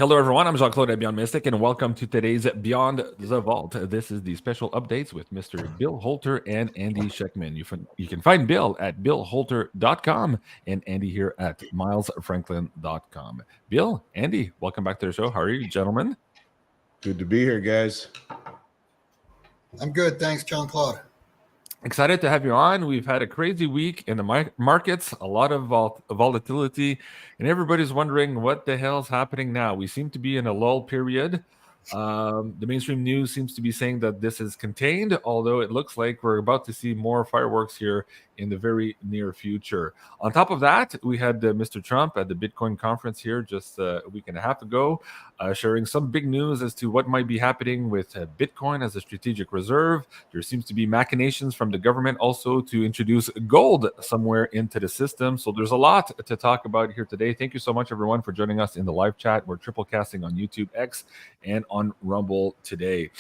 Hello, everyone. I'm Jean-Claude at Beyond Mystic, and welcome to today's Beyond the Vault. This is the special updates with Mr. Bill Holter and Andy Scheckman. You can find Bill at billholter.com and Andy here at milesfranklin.com. Bill, Andy, welcome back to the show. How are you, gentlemen? Good to be here, guys. I'm good. Thanks, Jean-Claude. Excited to have you on. We've had a crazy week in the markets, a lot of volatility, and everybody's wondering what the hell's happening now. We seem to be in a lull period. The mainstream news seems to be saying that this is contained, although it looks like we're about to see more fireworks here in the very near future. On top of that, we had Mr. Trump at the Bitcoin conference here just a week and a half ago, sharing some big news as to what might be happening with Bitcoin as a strategic reserve. There seems to be machinations from the government also to introduce gold somewhere into the system. So there's a lot to talk about here today. Thank you so much, everyone, for joining us in the live chat. We're triple casting on YouTube, X, and on Rumble today.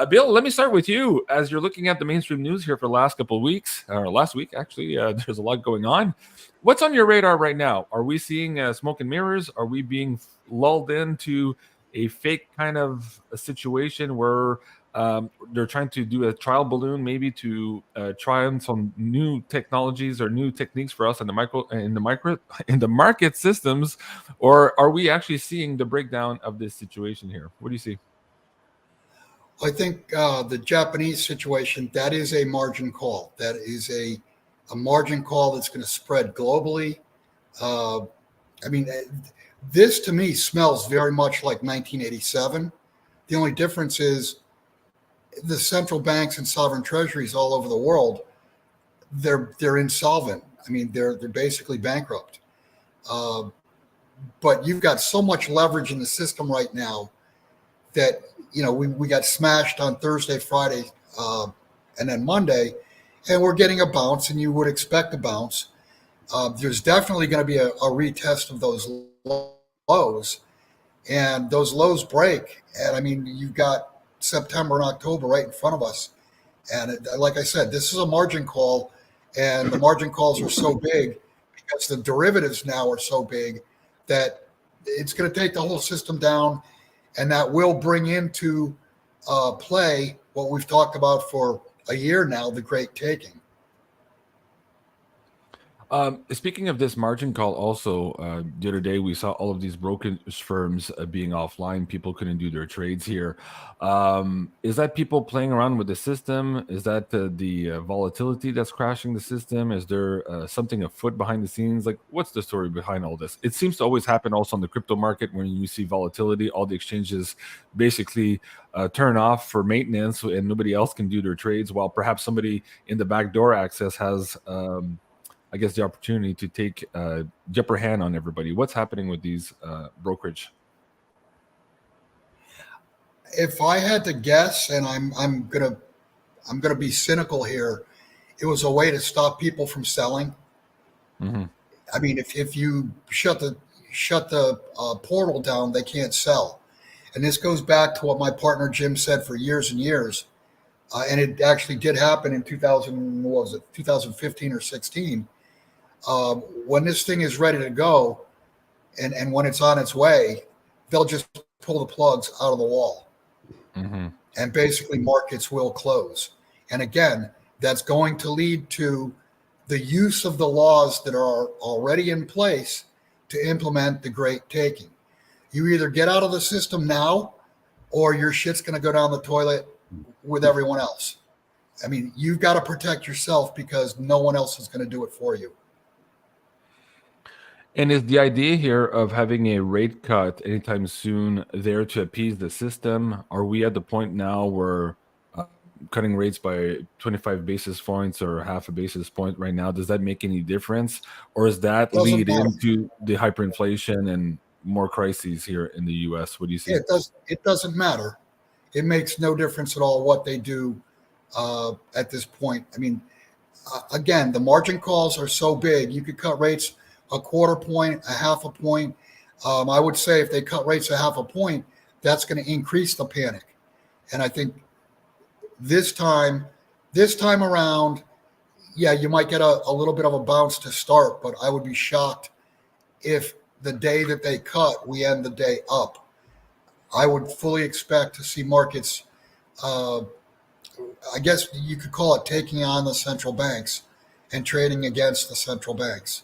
Bill, let me start with you. As you're looking at the mainstream news here for the last couple of weeks, or last week, actually, there's a lot going on. What's on your radar right now? Are we seeing smoke and mirrors? Are we being lulled into a fake kind of a situation where they're trying to do a trial balloon, maybe to try on some new technologies or new techniques for us in the market systems, or are we actually seeing the breakdown of this situation here? What do you see? I think the Japanese situation, that is a margin call. That is a margin call that's going to spread globally. This to me smells very much like 1987. The only difference is the central banks and sovereign treasuries all over the world, they're insolvent. I mean, they're basically bankrupt. But you've got so much leverage in the system right now that, you know, we got smashed on Thursday, Friday, and then Monday, and we're getting a bounce, and you would expect a bounce. There's definitely going to be a retest of those lows, and those lows break. And I mean, you've got September and October right in front of us. And like I said, this is a margin call, and the margin calls are so big because the derivatives now are so big that it's going to take the whole system down. And that will bring into play what we've talked about for a year now, the great taking. Speaking of this margin call, also the other day we saw all of these brokerage firms being offline. People couldn't do their trades here. Is that people playing around with the system? Is that the volatility that's crashing the system? Is there something afoot behind the scenes? Like, what's the story behind all this? It seems to always happen also on the crypto market when you see volatility. All the exchanges basically turn off for maintenance, and nobody else can do their trades, while perhaps somebody in the backdoor access has I guess the opportunity to take the upper hand on everybody. What's happening with these brokerage? If I had to guess, and I'm gonna be cynical here, it was a way to stop people from selling. Mm-hmm. I mean, if you shut the portal down, they can't sell. And this goes back to what my partner Jim said for years and years, and it actually did happen in 2015 or 16. When this thing is ready to go and when it's on its way, they'll just pull the plugs out of the wall. Mm-hmm. And basically markets will close. And again, that's going to lead to the use of the laws that are already in place to implement the great taking. You either get out of the system now or your shit's going to go down the toilet with everyone else. I mean, you've got to protect yourself because no one else is going to do it for you. And is the idea here of having a rate cut anytime soon there to appease the system? Are we at the point now where cutting rates by 25 basis points or half a basis point right now, does that make any difference? Or is that lead into the hyperinflation and more crises here in the U.S.? What do you see? It doesn't matter. It makes no difference at all what they do at this point. I mean, again, the margin calls are so big. You could cut rates a quarter point, a half a point. I would say if they cut rates a half a point, that's going to increase the panic. And I think this time around, yeah, you might get a little bit of a bounce to start, but I would be shocked if the day that they cut, we end the day up. I would fully expect to see markets, I guess you could call it taking on the central banks and trading against the central banks.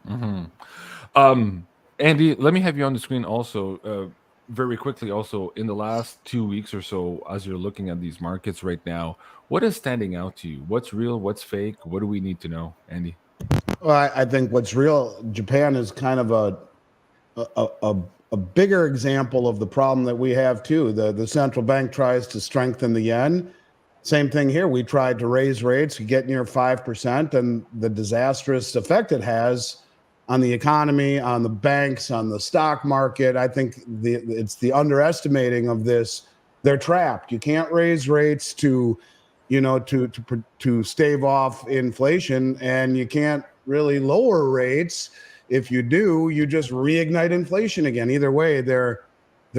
Mm-hmm. Andy, let me have you on the screen also, very quickly. Also, in the last 2 weeks or so, as you're looking at these markets right now, what is standing out to you? What's real? What's fake? What do we need to know, Andy? Well, I think what's real, Japan is kind of a bigger example of the problem that we have too. The central bank tries to strengthen the yen. Same thing here. We tried to raise rates, we get near 5%, and the disastrous effect it has on the economy, on the banks, on the stock market. I think it's the underestimating of this. They're trapped. You can't raise rates to, to stave off inflation, and you can't really lower rates. If you do, you just reignite inflation again. Either way, they're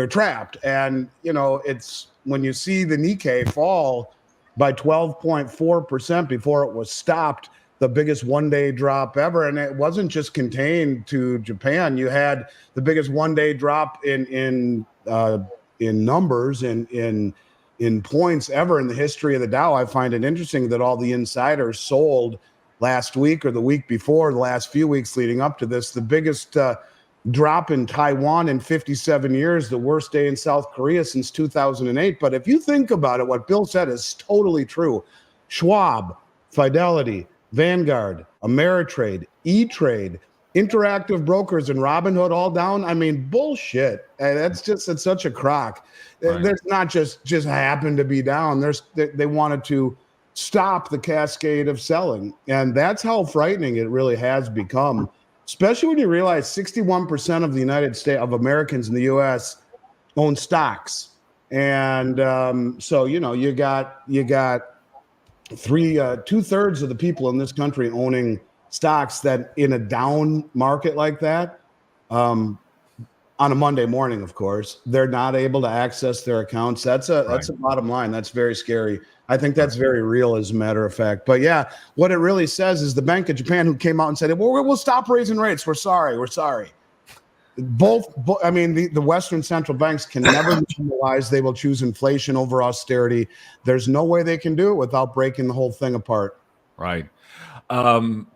trapped. And it's when you see the Nikkei fall by 12.4% before it was stopped, the biggest one-day drop ever. And it wasn't just contained to Japan. You had the biggest one-day drop in numbers, in points ever in the history of the Dow. I find it interesting that all the insiders sold last week or the week before, the last few weeks leading up to this. The biggest drop in Taiwan in 57 years, the worst day in South Korea since 2008. But if you think about it, what Bill said is totally true. Schwab, Fidelity, Vanguard, Ameritrade, E-Trade, Interactive Brokers, and Robinhood all down. I mean, bullshit. It's such a crock. Right. There's not just happened to be down. They wanted to stop the cascade of selling. And that's how frightening it really has become, especially when you realize 61% of the United States, of Americans in the U.S. own stocks. And so, you got 2/3 of the people in this country owning stocks that in a down market like that, on a Monday morning, of course, they're not able to access their accounts. That's a bottom line. That's very scary. I think that's very real, as a matter of fact. But yeah, what it really says is the Bank of Japan, who came out and said, well, we'll stop raising rates. We're sorry. I mean, the Western central banks can never realize they will choose inflation over austerity. There's no way they can do it without breaking the whole thing apart. Right.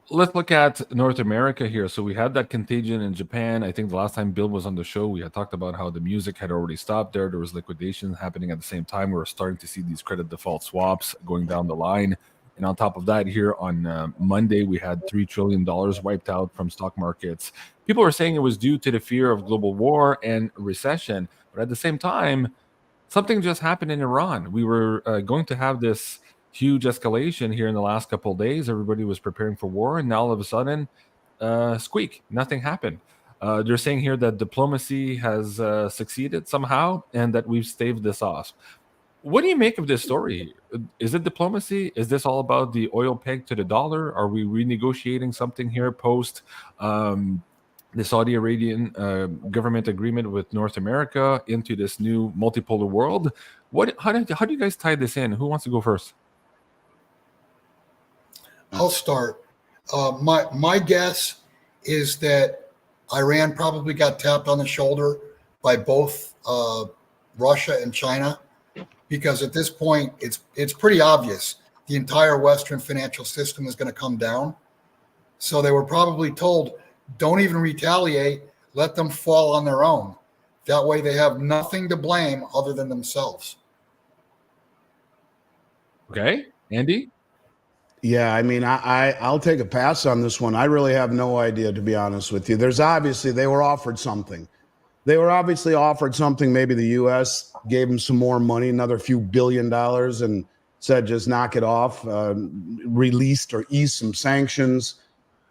Let's look at North America here. So we had that contagion in Japan. I think the last time Bill was on the show, we had talked about how the music had already stopped there. There was liquidation happening at the same time. We were starting to see these credit default swaps going down the line. And on top of that, here on Monday, we had $3 trillion wiped out from stock markets. People were saying it was due to the fear of global war and recession. But at the same time, something just happened in Iran. We were going to have this huge escalation here in the last couple of days. Everybody was preparing for war, and now all of a sudden, squeak, nothing happened. They're saying here that diplomacy has succeeded somehow, and that we've staved this off. What do you make of this story? Is it diplomacy? Is this all about the oil peg to the dollar? Are we renegotiating something here post the Saudi Arabian government agreement with North America into this new multipolar world? How do you guys tie this in? Who wants to go first? I'll start. My guess is that Iran probably got tapped on the shoulder by both Russia and China, because at this point it's pretty obvious the entire Western financial system is going to come down. So they were probably told, don't even retaliate, let them fall on their own. That way they have nothing to blame other than themselves. Okay, Andy? Yeah, I mean, I'll take a pass on this one. I really have no idea, to be honest with you. There's obviously, they were offered something. Maybe the U.S. gave them some more money, another few $1 billion, and said, just knock it off, released or eased some sanctions.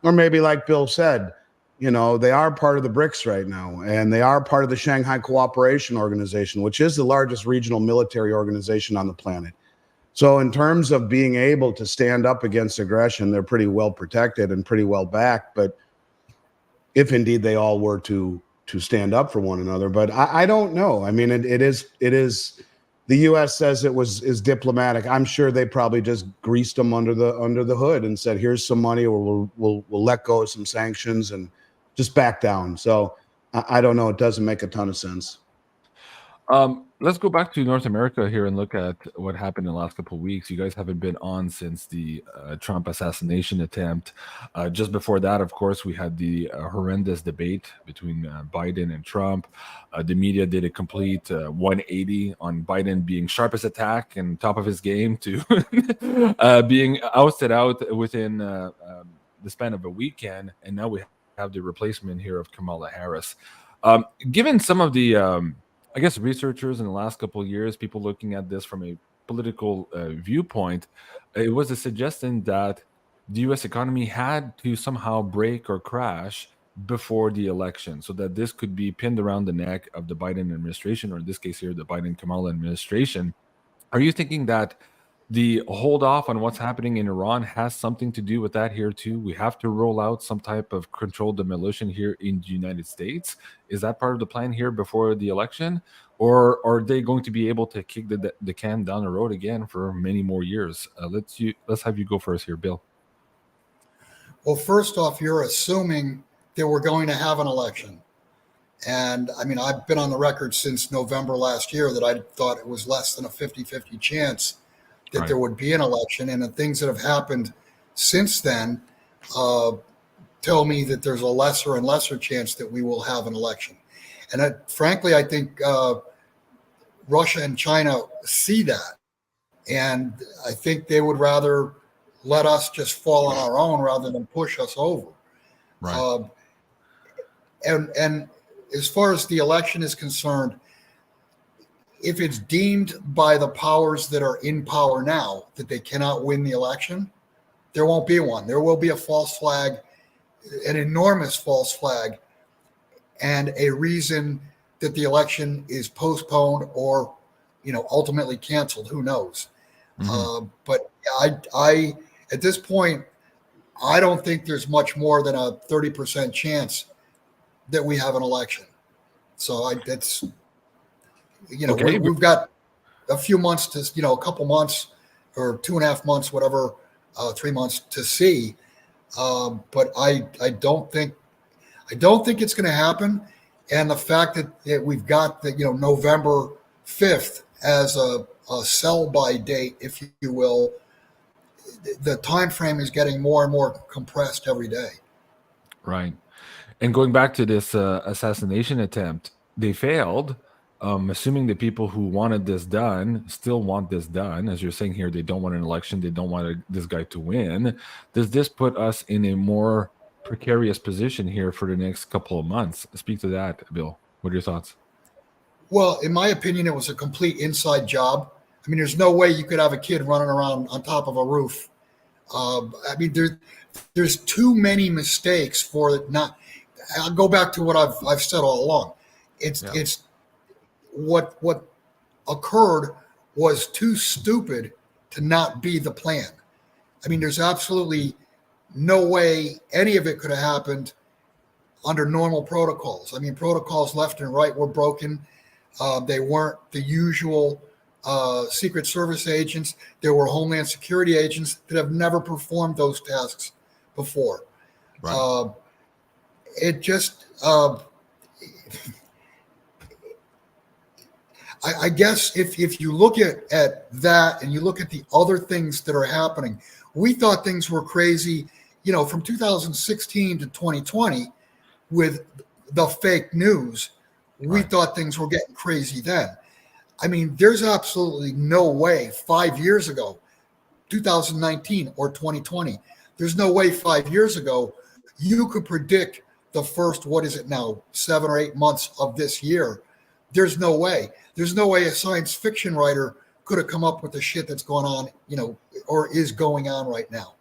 Or maybe, like Bill said, they are part of the BRICS right now, and they are part of the Shanghai Cooperation Organization, which is the largest regional military organization on the planet. So in terms of being able to stand up against aggression, they're pretty well protected and pretty well backed. But if indeed they all were to stand up for one another, but I don't know. I mean, it is. The U.S. says is diplomatic. I'm sure they probably just greased them under the hood and said, "Here's some money, or we'll let go of some sanctions and just back down." So I don't know. It doesn't make a ton of sense. Let's go back to North America here and look at what happened in the last couple of weeks. You guys haven't been on since the Trump assassination attempt. Just before that, of course, we had the horrendous debate between Biden and Trump. The media did a complete 180 on Biden being sharp as attack and top of his game to being ousted out within the span of a weekend. And now we have the replacement here of Kamala Harris. Given some of the I guess researchers in the last couple of years, people looking at this from a political viewpoint, it was a suggestion that the U.S. economy had to somehow break or crash before the election, so that this could be pinned around the neck of the Biden administration, or in this case here, the Biden-Kamala administration. Are you thinking that the hold off on what's happening in Iran has something to do with that here too? We have to roll out some type of controlled demolition here in the United States. Is that part of the plan here before the election, or are they going to be able to kick the can down the road again for many more years? Let's have you go first here, Bill. Well, first off, you're assuming that we're going to have an election. And I mean, I've been on the record since November last year that I thought it was less than a 50-50 chance that Right. there would be an election. And the things that have happened since then tell me that there's a lesser and lesser chance that we will have an election. And frankly, I think Russia and China see that. And I think they would rather let us just fall on our own rather than push us over. Right. And as far as the election is concerned, if it's deemed by the powers that are in power now that they cannot win the election, there won't be one. There will be a false flag, an enormous false flag, and a reason that the election is postponed or, ultimately canceled. Who knows? But I at this point, I don't think there's much more than a 30% chance that we have an election. So that's, Okay. we've got a few months to, a couple months or 2.5 months, whatever, 3 months to see. But I don't think it's going to happen. And the fact that we've got the, November 5th as a sell by date, if you will, the time frame is getting more and more compressed every day. Right. And going back to this assassination attempt, they failed. Assuming the people who wanted this done still want this done, as you're saying here, they don't want an election, they don't want this guy to win. Does this put us in a more precarious position here for the next couple of months? Speak to that, Bill. What are your thoughts? Well, in my opinion, it was a complete inside job. I mean, there's no way you could have a kid running around on top of a roof. I mean, there's too many mistakes for it not. I'll go back to what I've said all along. It's what occurred was too stupid to not be the plan. I mean, there's absolutely no way any of it could have happened under normal protocols. I mean, protocols left and right were broken. They weren't the usual Secret Service agents. There were Homeland Security agents that have never performed those tasks before. Right. It just, I guess if you look at that and you look at the other things that are happening, we thought things were crazy, from 2016 to 2020 with the fake news. We thought things were getting crazy then. I mean, there's absolutely no way 5 years ago, 2019 or 2020, there's no way 5 years ago you could predict the first, 7 or 8 months of this year. There's no way. There's no way a science fiction writer could have come up with the shit that's going on, or is going on right now.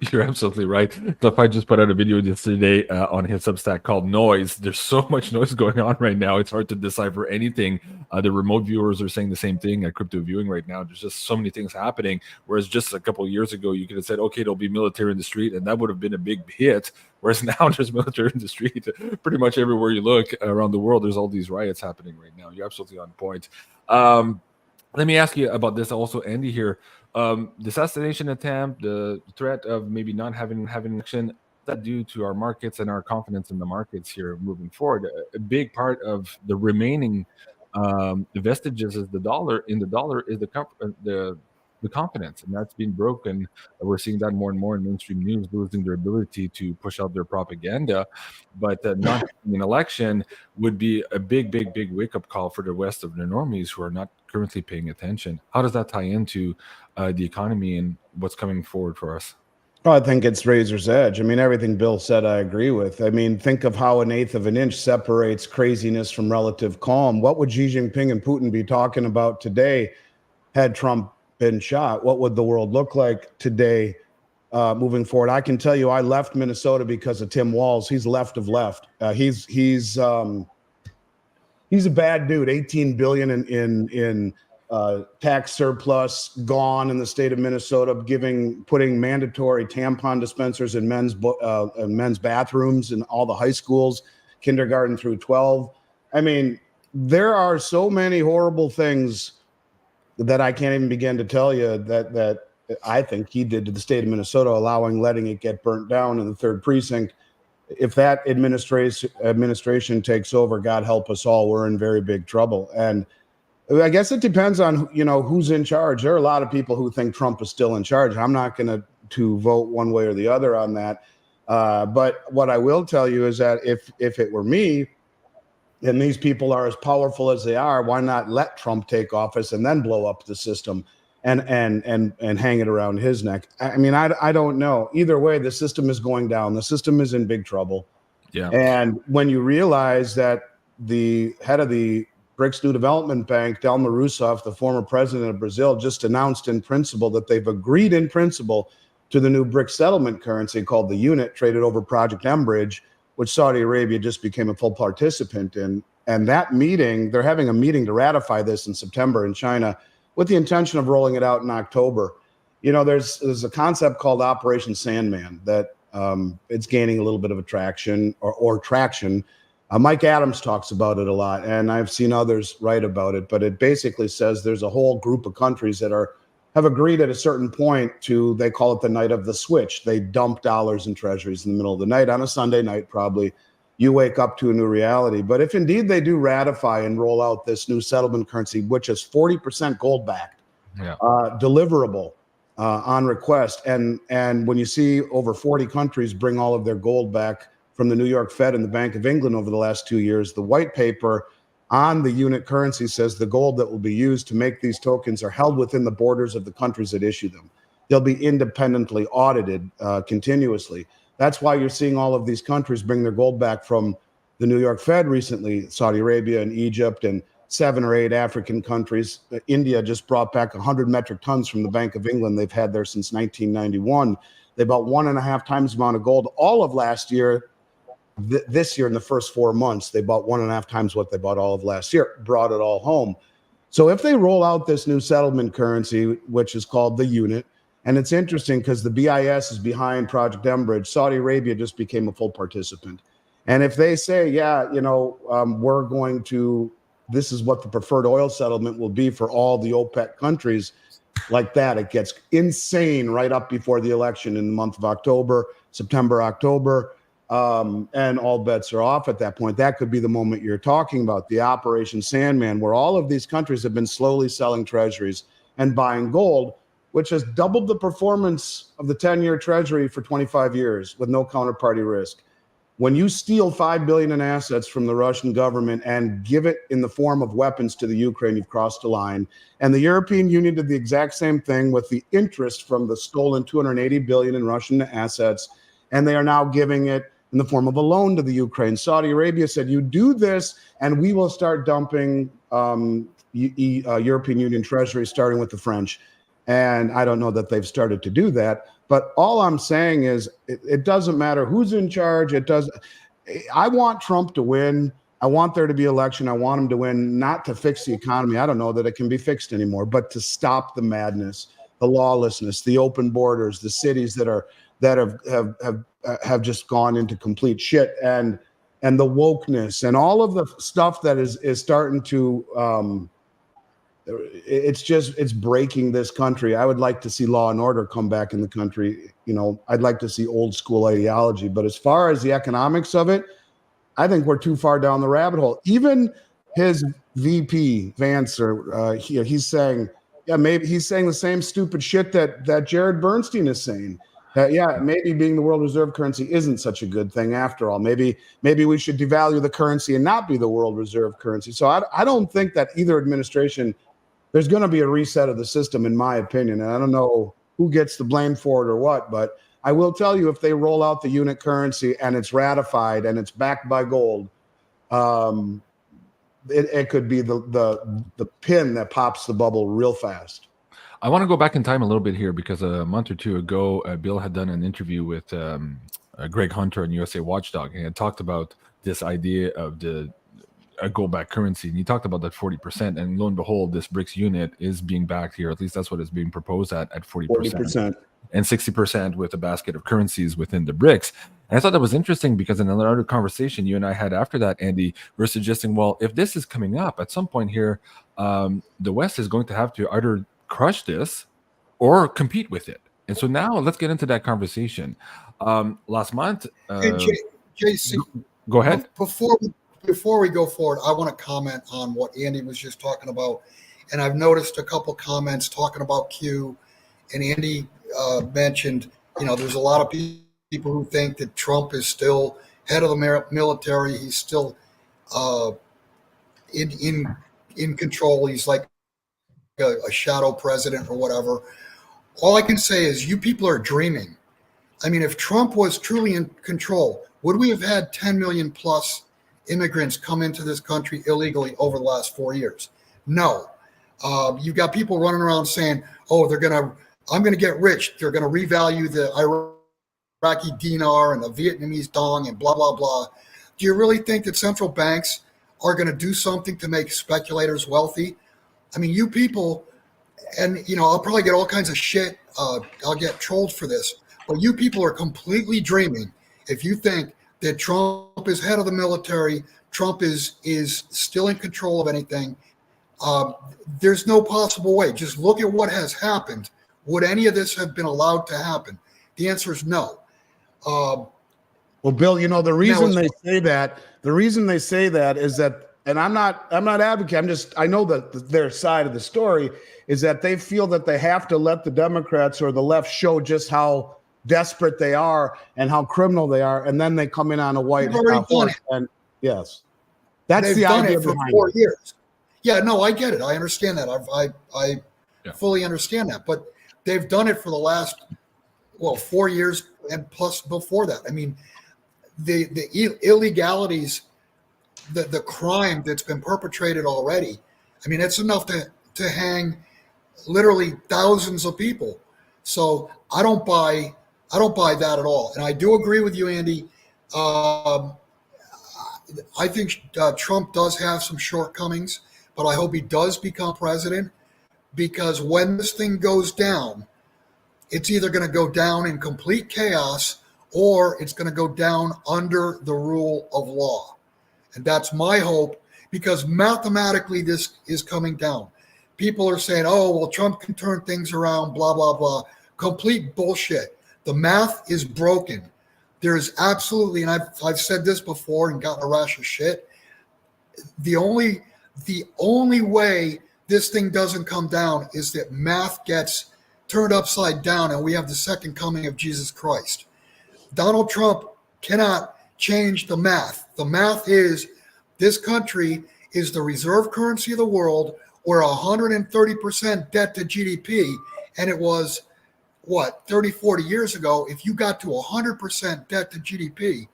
You're absolutely right. I just put out a video yesterday on his Substack called Noise. There's so much noise going on right now. It's hard to decipher anything. The remote viewers are saying the same thing at crypto viewing right now. There's just so many things happening. Whereas just a couple of years ago, you could have said, okay, there'll be military in the street, and that would have been a big hit. Whereas now there's military in the street. Pretty much everywhere you look around the world, there's all these riots happening right now. You're absolutely on point. Let me ask you about this also, Andy, here. The assassination attempt, the threat of maybe not having action, that due to our markets and our confidence in the markets here moving forward. A big part of the remaining The vestiges is the dollar. In the dollar is the confidence, and that's being broken. We're seeing that more and more in mainstream news, losing their ability to push out their propaganda. But not having an election would be a big wake up call for the rest of the normies who are not currently paying attention. How does that tie into the economy and what's coming forward for us? Oh, I think it's razor's edge. I mean, everything Bill said, I agree with. I mean, think of how an eighth of an inch separates craziness from relative calm. What would Xi Jinping and Putin be talking about today had Trump been shot? What would the world look like today moving forward? I can tell you, I left Minnesota because of Tim Walz. He's left of left. He's a bad dude. 18 billion in tax surplus gone in the state of Minnesota, putting mandatory tampon dispensers in men's bathrooms in all the high schools, kindergarten through 12. I mean, there are so many horrible things that I can't even begin to tell you that I think he did to the state of Minnesota, letting it get burnt down in the 3rd precinct. If that administration takes over, God help us all, we're in very big trouble. And I guess it depends on, who's in charge. There are a lot of people who think Trump is still in charge. I'm not going to vote one way or the other on that. But what I will tell you is that if it were me, and these people are as powerful as they are, why not let Trump take office and then blow up the system and hang it around his neck? I mean, I don't know. Either way, the system is going down. The system is in big trouble. Yeah. And when you realize that the head of the BRICS New Development Bank, Dilma Rousseff, the former president of Brazil, just announced in principle that they've agreed in principle to the new BRICS settlement currency called the unit, traded over Project Bridge, which Saudi Arabia just became a full participant in. And that meeting, they're having a meeting to ratify this in September in China with the intention of rolling it out in October. There's a concept called Operation Sandman that it's gaining a little bit of attraction or traction. Mike Adams talks about it a lot, and I've seen others write about it, but it basically says there's a whole group of countries that have agreed at a certain point to, they call it the night of the switch. They dump dollars and treasuries in the middle of the night on a Sunday night, probably. You wake up to a new reality. But if indeed they do ratify and roll out this new settlement currency, which is 40% gold backed, deliverable on request, and when you see over 40 countries bring all of their gold back from the New York Fed and the Bank of England over the last 2 years, the white paper on the unit currency says the gold that will be used to make these tokens are held within the borders of the countries that issue them. They'll be independently audited continuously. That's why you're seeing all of these countries bring their gold back from the New York Fed recently, Saudi Arabia and Egypt and 7 or 8 African countries. India just brought back 100 metric tons from the Bank of England. They've had there since 1991. They bought 1.5 times the amount of gold all of last year. This year, in the first 4 months, they bought 1.5 times what they bought all of last year, brought it all home. So if they roll out this new settlement currency, which is called the unit, and it's interesting because the BIS is behind Project Bridge, Saudi Arabia just became a full participant. And if they say, we're going to, this is what the preferred oil settlement will be for all the OPEC countries, like that, it gets insane right up before the election in the month of October, September, October. And all bets are off at that point. That could be the moment you're talking about, the Operation Sandman, where all of these countries have been slowly selling treasuries and buying gold, which has doubled the performance of the 10-year treasury for 25 years with no counterparty risk. When you steal $5 billion in assets from the Russian government and give it in the form of weapons to the Ukraine, you've crossed a line. And the European Union did the exact same thing with the interest from the stolen $280 billion in Russian assets, and they are now giving it in the form of a loan to the Ukraine. Saudi Arabia said, you do this, and we will start dumping European Union treasuries, starting with the French. And I don't know that they've started to do that. But all I'm saying is it doesn't matter who's in charge. I want Trump to win. I want there to be election. I want him to win, not to fix the economy. I don't know that it can be fixed anymore, but to stop the madness, the lawlessness, the open borders, the cities that have just gone into complete shit, and the wokeness and all of the stuff that is starting to it's breaking this country. I would like to see law and order come back in the country. I'd like to see old school ideology, but as far as the economics of it, I think we're too far down the rabbit hole. Even his VP Vance, or he's saying, yeah, maybe he's saying the same stupid shit that Jared Bernstein is saying. Yeah, maybe being the world reserve currency isn't such a good thing after all. Maybe we should devalue the currency and not be the world reserve currency. So I don't think that either administration, there's going to be a reset of the system, in my opinion. And I don't know who gets the blame for it or what, but I will tell you, if they roll out the unit currency and it's ratified and it's backed by gold, it could be the pin that pops the bubble real fast. I want to go back in time a little bit here, because a month or two ago, Bill had done an interview with Greg Hunter on USA Watchdog, and he had talked about this idea of a gold-backed currency, and he talked about that 40%, and lo and behold, this BRICS unit is being backed here. At least that's what is being proposed at 40%. And 60% with a basket of currencies within the BRICS. And I thought that was interesting, because in another conversation you and I had after that, Andy, we're suggesting, well, if this is coming up at some point here, the West is going to have to either crush this or compete with it. And so now let's get into that conversation. Last month, JC, go ahead. Before we go forward, I want to comment on what Andy was just talking about. And I've noticed a couple comments talking about Q, and Andy mentioned, there's a lot of people who think that Trump is still head of the military. He's still in control. He's like a shadow president or whatever. All I can say is, you people are dreaming. I mean, if Trump was truly in control, would we have had 10 million plus immigrants come into this country illegally over the last 4 years? No. You've got people running around saying, oh, I'm going to get rich. They're going to revalue the Iraqi dinar and the Vietnamese dong and blah, blah, blah. Do you really think that central banks are going to do something to make speculators wealthy? I mean, you people, and, I'll probably get all kinds of shit. I'll get trolled for this. But you people are completely dreaming if you think that Trump is head of the military, Trump is still in control of anything. There's no possible way. Just look at what has happened. Would any of this have been allowed to happen? The answer is no. Well, Bill, the reason they say that is that, and I'm not advocating, I know that their side of the story is that they feel that they have to let the Democrats or the left show just how desperate they are and how criminal they are, and then they come in on a white horse. And yes, that's the idea for behind 4 years. Yeah, no, I get it. I understand that. I fully understand that. But they've done it for the last 4 years and plus before that. I mean, the illegalities, the crime that's been perpetrated already. I mean, it's enough to hang literally thousands of people. So I don't buy that at all. And I do agree with you, Andy. I think Trump does have some shortcomings, but I hope he does become president, because when this thing goes down, it's either going to go down in complete chaos or it's going to go down under the rule of law. And that's my hope, because mathematically this is coming down. People are saying, oh, well, Trump can turn things around, blah, blah, blah. Complete bullshit. The math is broken. There is absolutely, and I've said this before and gotten a rash of shit, the only way this thing doesn't come down is that math gets turned upside down and we have the second coming of Jesus Christ. Donald Trump cannot change the math. The math is, this country is the reserve currency of the world. We're 130% debt to GDP, and it was, 30, 40 years ago, if you got to 100% debt to GDP,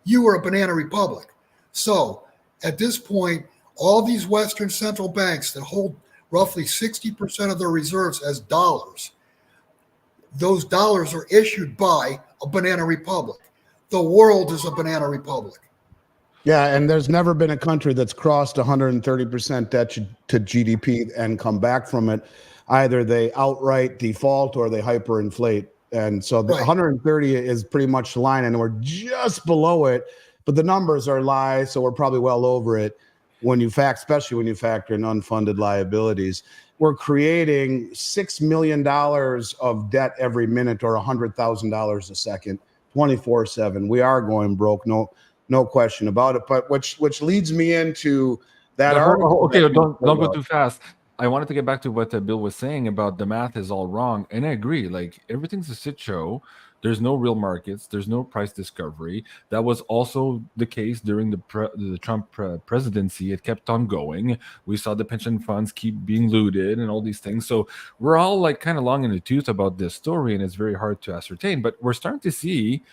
you were a banana republic. So at this point, all these Western central banks that hold roughly 60% of their reserves as dollars, those dollars are issued by a banana republic. The world is a banana republic. Yeah, and there's never been a country that's crossed 130% debt to GDP and come back from it. Either they outright default or they hyperinflate. And so the 130 is pretty much the line, and we're just below it, but the numbers are lie, so we're probably well over it especially when you factor in unfunded liabilities. We're creating $6 million of debt every minute, or $100,000 a second, 24/7. We are going broke, no question about it. But which leads me into That The article. okay, that you don't pulled go up. too fast. I wanted to get back to what Bill was saying about the math is all wrong, and I agree. Like everything's a shit show. There's no real markets. There's no price discovery. That was also the case during the Trump presidency. It kept on going. We saw the pension funds keep being looted and all these things. So we're all like kind of long in the tooth about this story, and it's very hard to ascertain. But we're starting to see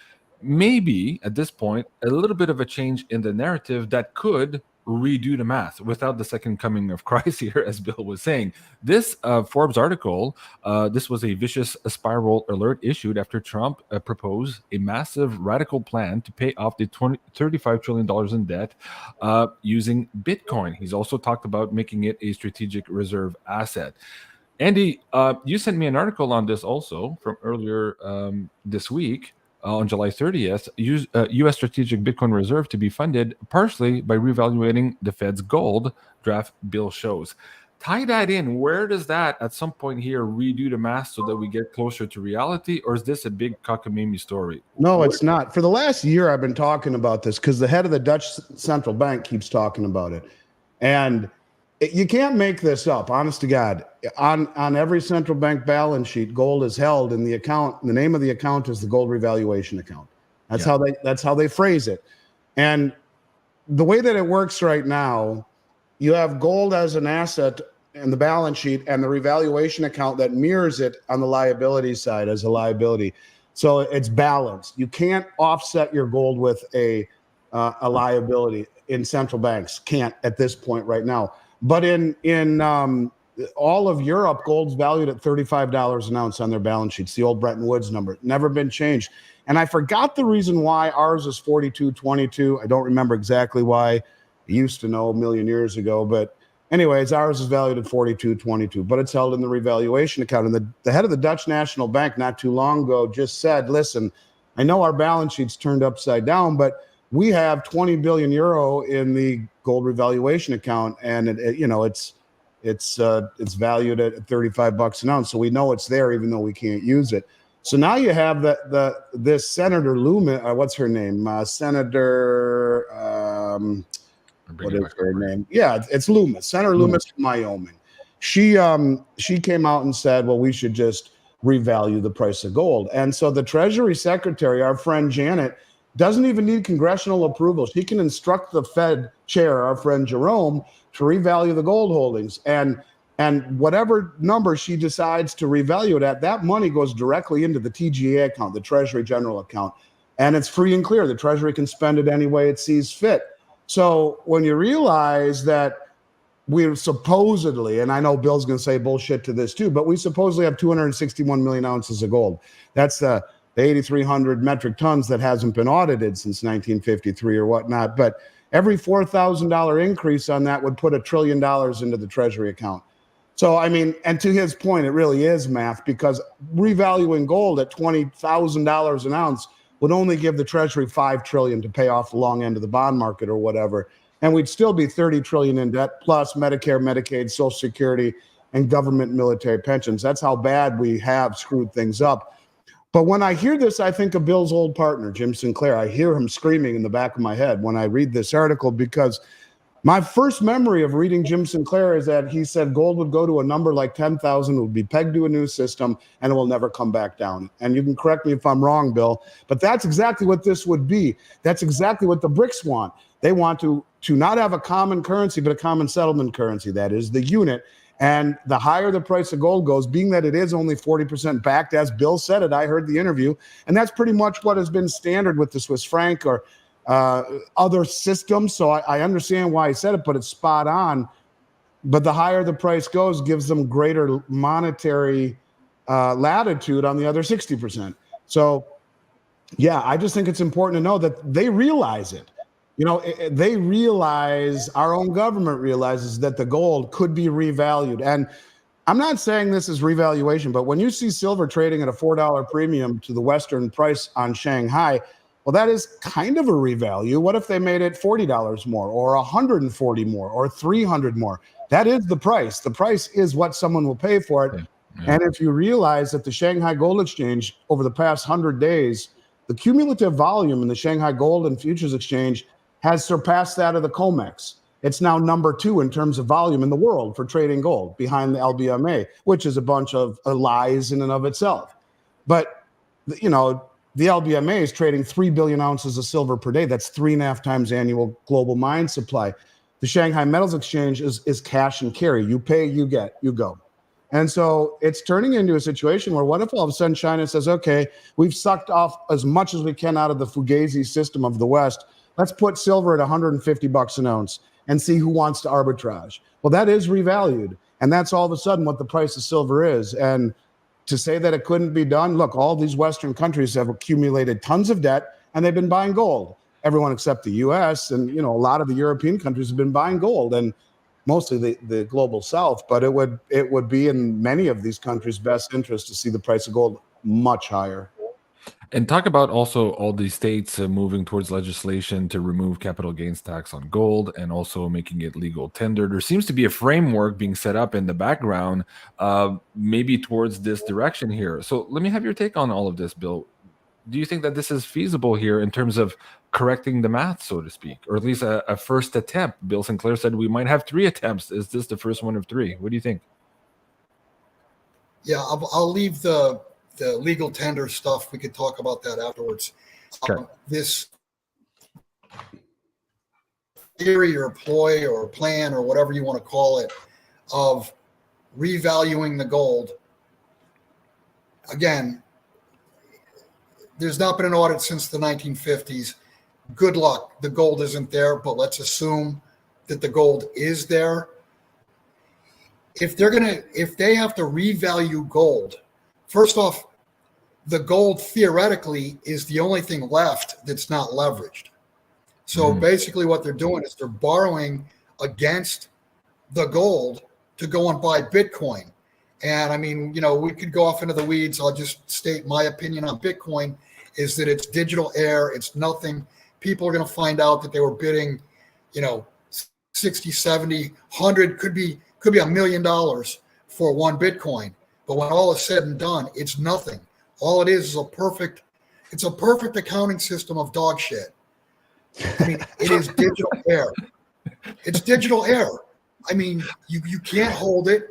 maybe at this point a little bit of a change in the narrative that could redo the math without the second coming of Christ here, as Bill was saying. This Forbes article, this was a vicious spiral alert issued after Trump proposed a massive radical plan to pay off the $35 trillion in debt using Bitcoin. He's also talked about making it a strategic reserve asset. Andy, you sent me an article on this also from earlier this week. On July 30th, U.S. strategic Bitcoin reserve to be funded partially by revaluating the Fed's gold, draft bill shows. Tie that in. Where does that at some point here redo the math so that we get closer to reality, or is this a big cockamamie story? No, it's not. For the last year, I've been talking about this because the head of the Dutch central bank keeps talking about it. And you can't make this up, honest to God. On every central bank balance sheet, gold is held in the account. The name of the account is the gold revaluation account. That's how they phrase it. And the way that it works right now, you have gold as an asset in the balance sheet and the revaluation account that mirrors it on the liability side as a liability. So it's balanced. You can't offset your gold with a liability in central banks. Can't at this point right now. But in all of Europe, gold's valued at $35 an ounce on their balance sheets, the old Bretton Woods number. Never been changed. And I forgot the reason why ours is 42.22. I don't remember exactly why. I used to know a million years ago. But anyways, ours is valued at 42.22, but it's held in the revaluation account. And the head of the Dutch National Bank not too long ago just said, listen, I know our balance sheet's turned upside down, but we have 20 billion euro in the gold revaluation account, and it's valued at $35 an ounce. So we know it's there, even though we can't use it. So now you have this Senator Loomis, what's her name? Senator, what is her name? Yeah, it's Loomis, Senator Loomis from Wyoming. She came out and said, well, we should just revalue the price of gold. And so the Treasury Secretary, our friend Janet, doesn't even need congressional approval. She can instruct the Fed chair, our friend Jerome, to revalue the gold holdings. And whatever number she decides to revalue it at, that money goes directly into the TGA account, the Treasury General account. And it's free and clear. The Treasury can spend it any way it sees fit. So when you realize that we're supposedly, and I know Bill's going to say bullshit to this too, but we supposedly have 261 million ounces of gold. That's the 8,300 metric tons that hasn't been audited since 1953 or whatnot. But every $4,000 increase on that would put $1 trillion into the Treasury account. So, I mean, and to his point, it really is math, because revaluing gold at $20,000 an ounce would only give the Treasury $5 trillion to pay off the long end of the bond market or whatever. And we'd still be $30 trillion in debt, plus Medicare, Medicaid, Social Security, and government military pensions. That's how bad we have screwed things up. But when I hear this, I think of Bill's old partner, Jim Sinclair. I hear him screaming in the back of my head when I read this article, because my first memory of reading Jim Sinclair is that he said gold would go to a number like 10,000, it would be pegged to a new system, and it will never come back down. And you can correct me if I'm wrong, Bill, but that's exactly what this would be. That's exactly what the BRICS want. They want to not have a common currency, but a common settlement currency. That is the unit. And the higher the price of gold goes, being that it is only 40% backed, as Bill said it, I heard the interview, and that's pretty much what has been standard with the Swiss franc or other systems. So I understand why he said it, but it's spot on. But the higher the price goes, gives them greater monetary latitude on the other 60%. So, yeah, I just think it's important to know that they realize it. You know, they realize, our own government realizes that the gold could be revalued. And I'm not saying this is revaluation, but when you see silver trading at a $4 premium to the Western price on Shanghai, well, that is kind of a revalue. What if they made it $40 more or $140 more or $300 more? That is the price. The price is what someone will pay for it. Yeah. And if you realize that the Shanghai Gold Exchange over the past 100 days, the cumulative volume in the Shanghai Gold and Futures Exchange has surpassed that of the COMEX. It's now number 2 in terms of volume in the world for trading gold, behind the LBMA, which is a bunch of lies in and of itself. But, you know, the LBMA is trading 3 billion ounces of silver per day. That's 3.5 times annual global mine supply. The Shanghai Metals Exchange is cash and carry. You pay, you get, you go. And so it's turning into a situation where what if all of a sudden China says, okay, we've sucked off as much as we can out of the Fugazi system of the West. Let's put silver at $150 an ounce and see who wants to arbitrage. Well, that is revalued. And that's all of a sudden what the price of silver is. And to say that it couldn't be done, look, all these Western countries have accumulated tons of debt and they've been buying gold. Everyone except the US and, you know, a lot of the European countries have been buying gold, and mostly the global South. But it would be in many of these countries' best interest to see the price of gold much higher. And talk about also all these states moving towards legislation to remove capital gains tax on gold and also making it legal tender. There seems to be a framework being set up in the background, maybe towards this direction here. So let me have your take on all of this, Bill. Do you think that this is feasible here in terms of correcting the math, so to speak, or at least a first attempt? Bill Sinclair said we might have 3 attempts. Is this the first one of 3? What do you think? Yeah, I'll leave the legal tender stuff. We could talk about that afterwards. Okay. This theory or ploy or plan or whatever you want to call it of revaluing the gold, again, there's not been an audit since the 1950s. Good luck. The gold isn't there, but let's assume that the gold is there. If they have to revalue gold, first off, the gold theoretically is the only thing left that's not leveraged. So basically what they're doing is they're borrowing against the gold to go and buy Bitcoin. And I mean, you know, we could go off into the weeds. I'll just state my opinion on Bitcoin is that it's digital air. It's nothing. People are going to find out that they were bidding, you know, 60, 70, 100, could be $1 million for one Bitcoin. But when all is said and done, it's nothing. All it is a perfect accounting system of dog shit. I mean, it is digital air. It's digital air. I mean, you can't hold it.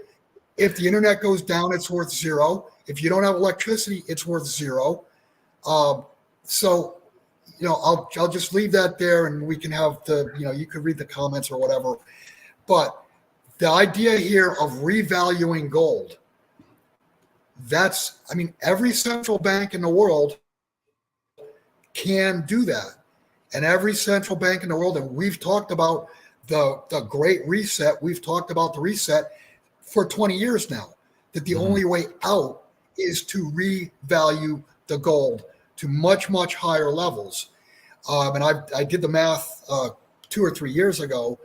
If the internet goes down, it's worth 0. If you don't have electricity, it's worth 0. So, you know, I'll just leave that there, and we can have you could read the comments or whatever. But the idea here of revaluing gold, every central bank in the world can do that. And every central bank in the world, and we've talked about the Great Reset, we've talked about the reset for 20 years now, that the only way out is to revalue the gold to much, much higher levels. And I did the math 2 or 3 years ago.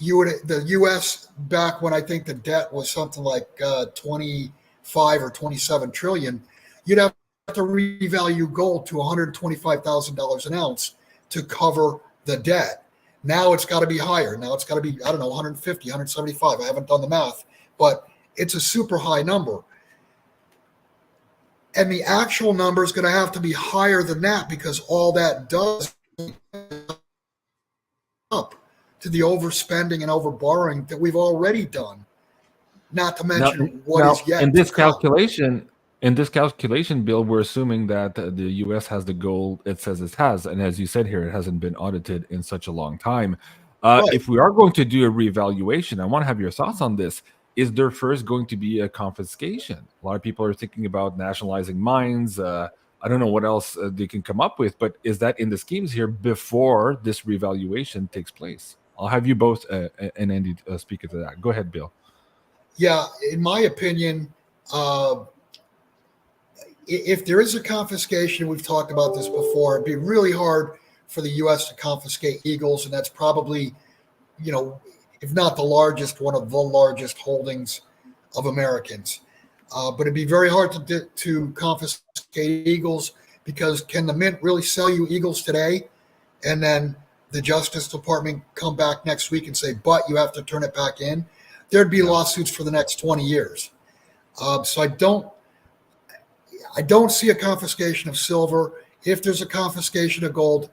The U.S. back when I think the debt was something like 25 or 27 trillion, you'd have to revalue gold to $125,000 an ounce to cover the debt. Now it's got to be higher. Now it's got to be, I don't know, 150, 175. I haven't done the math, but it's a super high number. And the actual number is going to have to be higher than that, because all that does up to the overspending and overborrowing that we've already done. Not to mention what is yet in this to come. calculation. In this calculation, Bill, we're assuming that the U.S. has the gold it says it has. And as you said here, it hasn't been audited in such a long time. Right. If we are going to do a revaluation, I want to have your thoughts on this. Is there first going to be a confiscation? A lot of people are thinking about nationalizing mines. I don't know what else they can come up with, but is that in the schemes here before this revaluation takes place? I'll have you both and Andy speak to that. Go ahead, Bill. Yeah, in my opinion, if there is a confiscation, we've talked about this before, it'd be really hard for the U.S. to confiscate Eagles, and that's probably, you know, if not the largest, one of the largest holdings of Americans. But it'd be very hard to confiscate Eagles, because can the Mint really sell you Eagles today, and then the Justice Department come back next week and say, but you have to turn it back in? There'd be lawsuits for the next 20 years. So I don't see a confiscation of silver. If there's a confiscation of gold,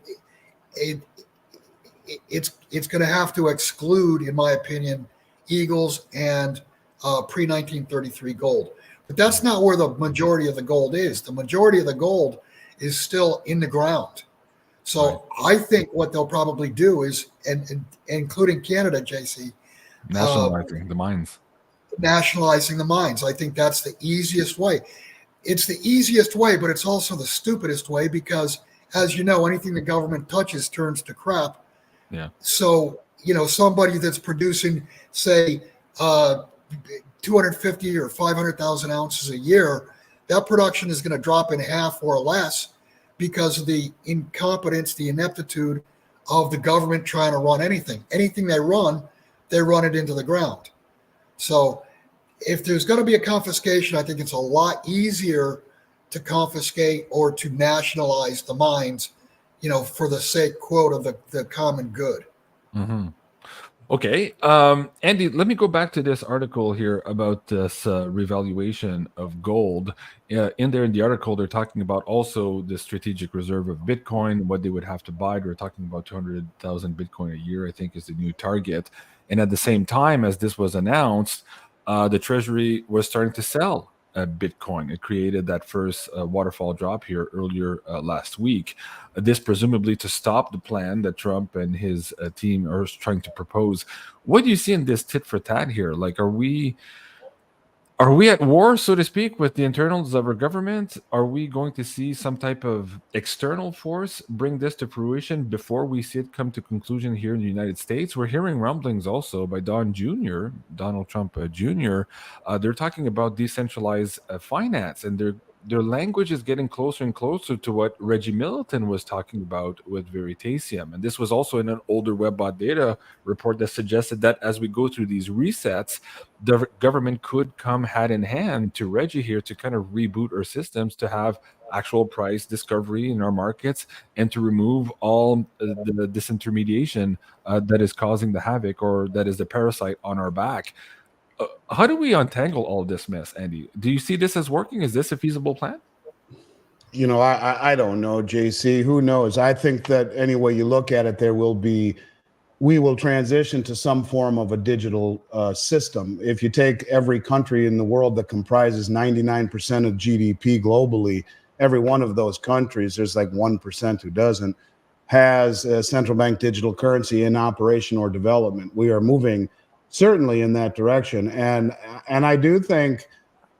it's going to have to exclude, in my opinion, Eagles and pre-1933 gold. But that's not where the majority of the gold is. The majority of the gold is still in the ground. So I think what they'll probably do is, and including Canada, JC, nationalizing the mines. Nationalizing the mines. I think that's the easiest way. It's the easiest way, but it's also the stupidest way because, as you know, anything the government touches turns to crap. Yeah. So, somebody that's producing, say, 250 or 500,000 ounces a year, that production is going to drop in half or less because of the incompetence, the ineptitude of the government trying to run anything. Anything they run it into the ground. So if there's going to be a confiscation, I think it's a lot easier to confiscate or to nationalize the mines, for the sake, quote, of the common good. Mm-hmm. Okay. Andy, let me go back to this article here about this revaluation of gold. In the article, they're talking about also the strategic reserve of Bitcoin, what they would have to buy. They're talking about 200,000 Bitcoin a year, I think, is the new target. And at the same time, as this was announced, the Treasury was starting to sell Bitcoin. It created that first waterfall drop here earlier last week. This presumably to stop the plan that Trump and his team are trying to propose. What do you see in this tit for tat here? Like, are we at war, so to speak, with the internals of our government? Are we going to see some type of external force bring this to fruition before we see it come to conclusion here in the United States? We're hearing rumblings also by Donald Trump Jr. They're talking about decentralized finance, and their language is getting closer and closer to what Reggie Middleton was talking about with Veritasium. And this was also in an older WebBot data report that suggested that as we go through these resets, the government could come hand in hand to Reggie here to kind of reboot our systems to have actual price discovery in our markets and to remove all the disintermediation that is causing the havoc or that is the parasite on our back. How do we untangle all this mess, Andy? Do you see this as working? Is this a feasible plan? I don't know, JC. Who knows? I think that any way you look at it, we will transition to some form of a digital system. If you take every country in the world that comprises 99% of GDP globally, every one of those countries, there's like 1% who doesn't, has a central bank digital currency in operation or development. We are moving certainly in that direction. And I do think,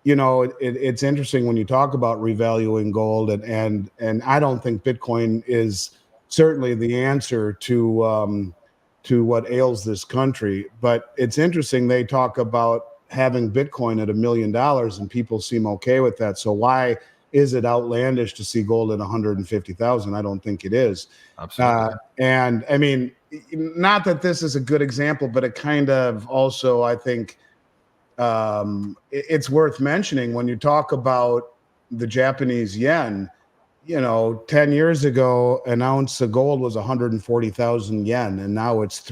it's interesting when you talk about revaluing gold, and I don't think Bitcoin is certainly the answer to what ails this country. But it's interesting, they talk about having Bitcoin at $1 million and people seem okay with that. So why is it outlandish to see gold at 150,000? I don't think it is. Absolutely. And I mean, not that this is a good example, but it kind of also, I think, it's worth mentioning when you talk about the Japanese yen. 10 years ago, an ounce of gold was 140,000 yen, and now it's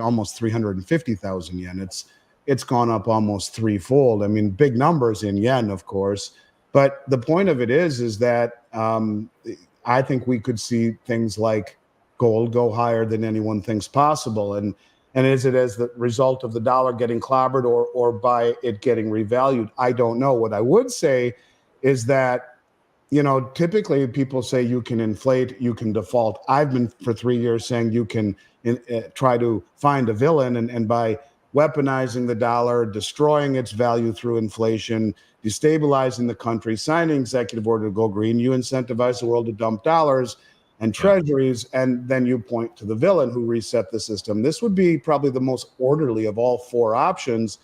almost 350,000 yen. It's gone up almost threefold. I mean, big numbers in yen, of course. But the point of it is that I think we could see things like gold go higher than anyone thinks possible. And is it as the result of the dollar getting clobbered or by it getting revalued? I don't know. What I would say is that, typically people say you can inflate, you can default. I've been for 3 years saying you can try to find a villain, and by weaponizing the dollar, destroying its value through inflation, destabilizing the country, signing executive order to go green, you incentivize the world to dump dollars and treasuries, and then you point to the villain who reset the system. This would be probably the most orderly of all four options: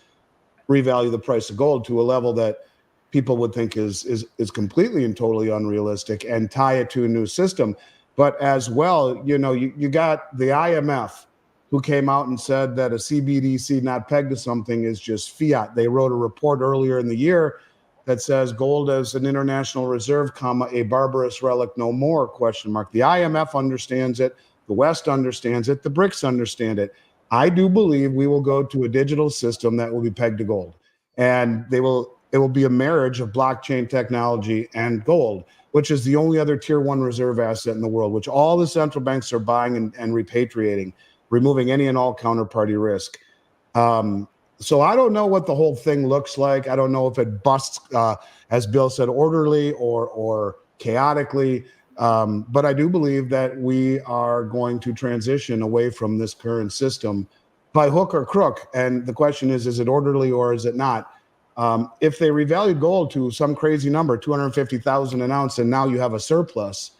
revalue the price of gold to a level that people would think is completely and totally unrealistic, and tie it to a new system. But as well, you got the IMF, who came out and said that a CBDC not pegged to something is just fiat. They wrote a report earlier in the year that says gold as an international reserve, a barbarous relic no more, ? The IMF understands it. The West understands it. The BRICS understand it. I do believe we will go to a digital system that will be pegged to gold. And it will be a marriage of blockchain technology and gold, which is the only other tier one reserve asset in the world, which all the central banks are buying and repatriating. removing any and all counterparty risk. So I don't know what the whole thing looks like. I don't know if it busts, as Bill said, orderly or chaotically. But I do believe that we are going to transition away from this current system by hook or crook. And the question is it orderly or is it not? If they revalued gold to some crazy number, 250,000 an ounce, and now you have a surplus,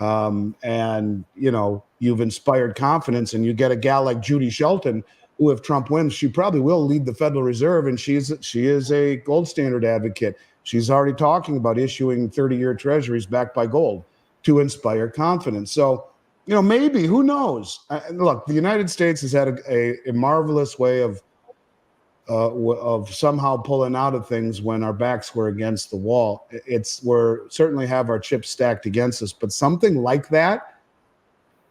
and you've inspired confidence, and you get a gal like Judy Shelton, who, if Trump wins, she probably will lead the Federal Reserve, and she is a gold standard advocate. She's already talking about issuing 30-year treasuries backed by gold to inspire confidence. So, maybe, who knows? Look, the United States has had a marvelous way of somehow pulling out of things when our backs were against the wall. We're certainly have our chips stacked against us, but something like that,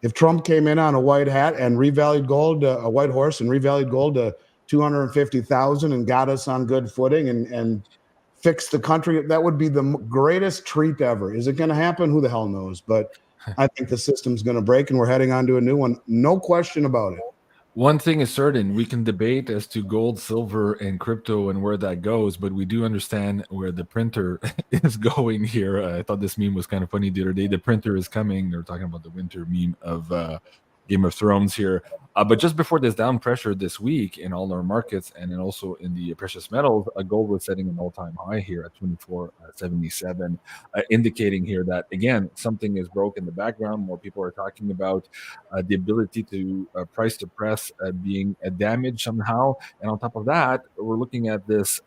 if Trump came in on a white hat and revalued gold, a white horse, and revalued gold to 250,000 and got us on good footing and fixed the country, that would be the greatest treat ever. Is it going to happen? Who the hell knows? But I think the system's going to break and we're heading on to a new one. No question about it. One thing is certain, we can debate as to gold, silver, and crypto and where that goes, but we do understand where the printer is going here. I thought this meme was kind of funny the other day. The printer is coming. They're talking about the winter meme of Game of Thrones here. But just before this down pressure this week in all our markets and then also in the precious metals, gold was setting an all-time high here at 24.77, indicating here that, again, something is broke in the background. More people are talking about the ability to price suppress being damaged somehow. And on top of that, we're looking at this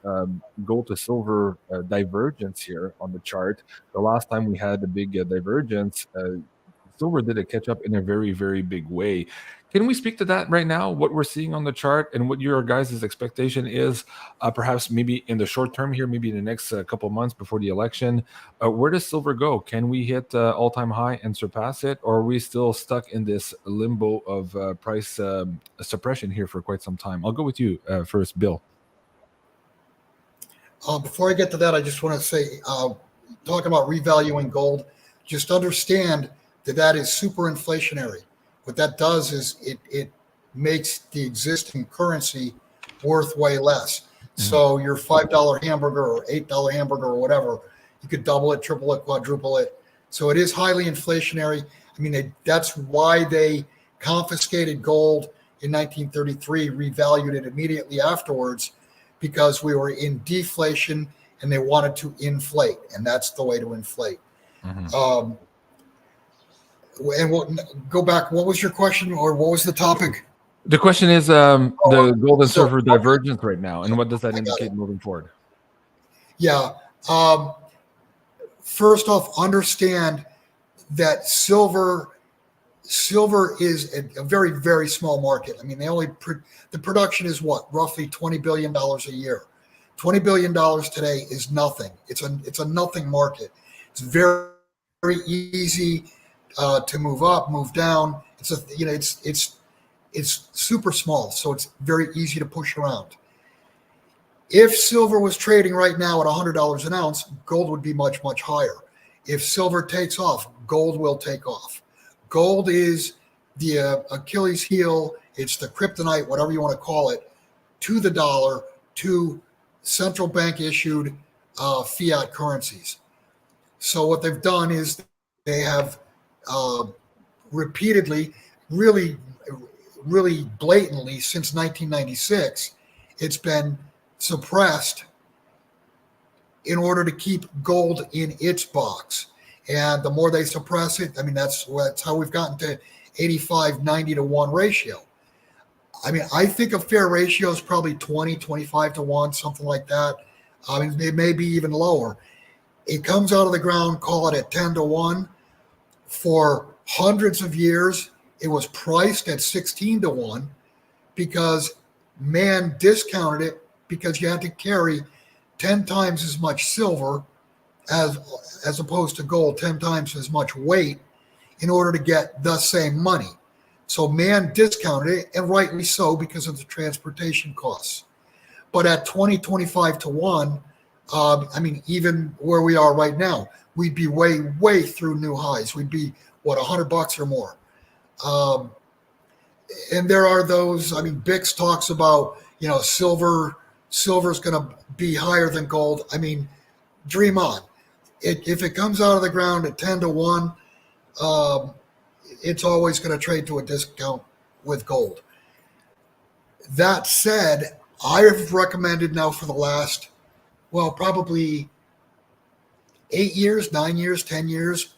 gold to silver divergence here on the chart. The last time we had a big divergence, silver did a catch up in a very, very big way. Can we speak to that right now, what we're seeing on the chart and what your guys' expectation is, perhaps maybe in the short term here, maybe in the next couple months before the election? Where does silver go? Can we hit all-time high and surpass it, or are we still stuck in this limbo of price suppression here for quite some time? I'll go with you first, Bill. Before I get to that, I just want to say, talking about revaluing gold, just understand that is super inflationary. What that does is it makes the existing currency worth way less. Mm-hmm. So your $5 hamburger or $8 hamburger or whatever, you could double it, triple it, quadruple it. So it is highly inflationary. I mean, that's why they confiscated gold in 1933, revalued it immediately afterwards, because we were in deflation and they wanted to inflate, and that's the way to inflate. Mm-hmm. And we'll go back. What was your question, or what was the topic? The question is the gold and silver divergence right now, and what does that indicate moving forward? Yeah. First off, understand that silver is a very, very small market. I mean, the production is what, roughly $20 billion a year. $20 billion today is nothing. It's a nothing market. It's very, very easy to move up, move down. It's super small, so it's very easy to push around. If silver was trading right now at $100 an ounce, gold would be much, much higher. If silver takes off, gold will take off. Gold is the Achilles heel. It's the kryptonite, whatever you want to call it, to the dollar, to central bank issued fiat currencies. So what they've done is they have repeatedly, really, really blatantly since 1996, it's been suppressed in order to keep gold in its box. And the more they suppress it, I mean, that's how we've gotten to 85, 90 to 1 ratio. I mean, I think a fair ratio is probably 20, 25 to 1, something like that. I mean, it may be even lower. It comes out of the ground, call it at 10 to 1. For hundreds of years, it was priced at 16 to 1 because man discounted it because you had to carry 10 times as much silver as opposed to gold, 10 times as much weight in order to get the same money. So man discounted it, and rightly so, because of the transportation costs. But at 20, 25 to 1, I mean, even where we are right now, we'd be way, way through new highs. We'd be, what, $100 or more. and there are those. I mean, BRICS talks about silver's going to be higher than gold. I mean, dream on. If it comes out of the ground at 10-1, it's always going to trade to a discount with gold. That said, I have recommended now for the last, probably 8 years, 9 years, 10 years,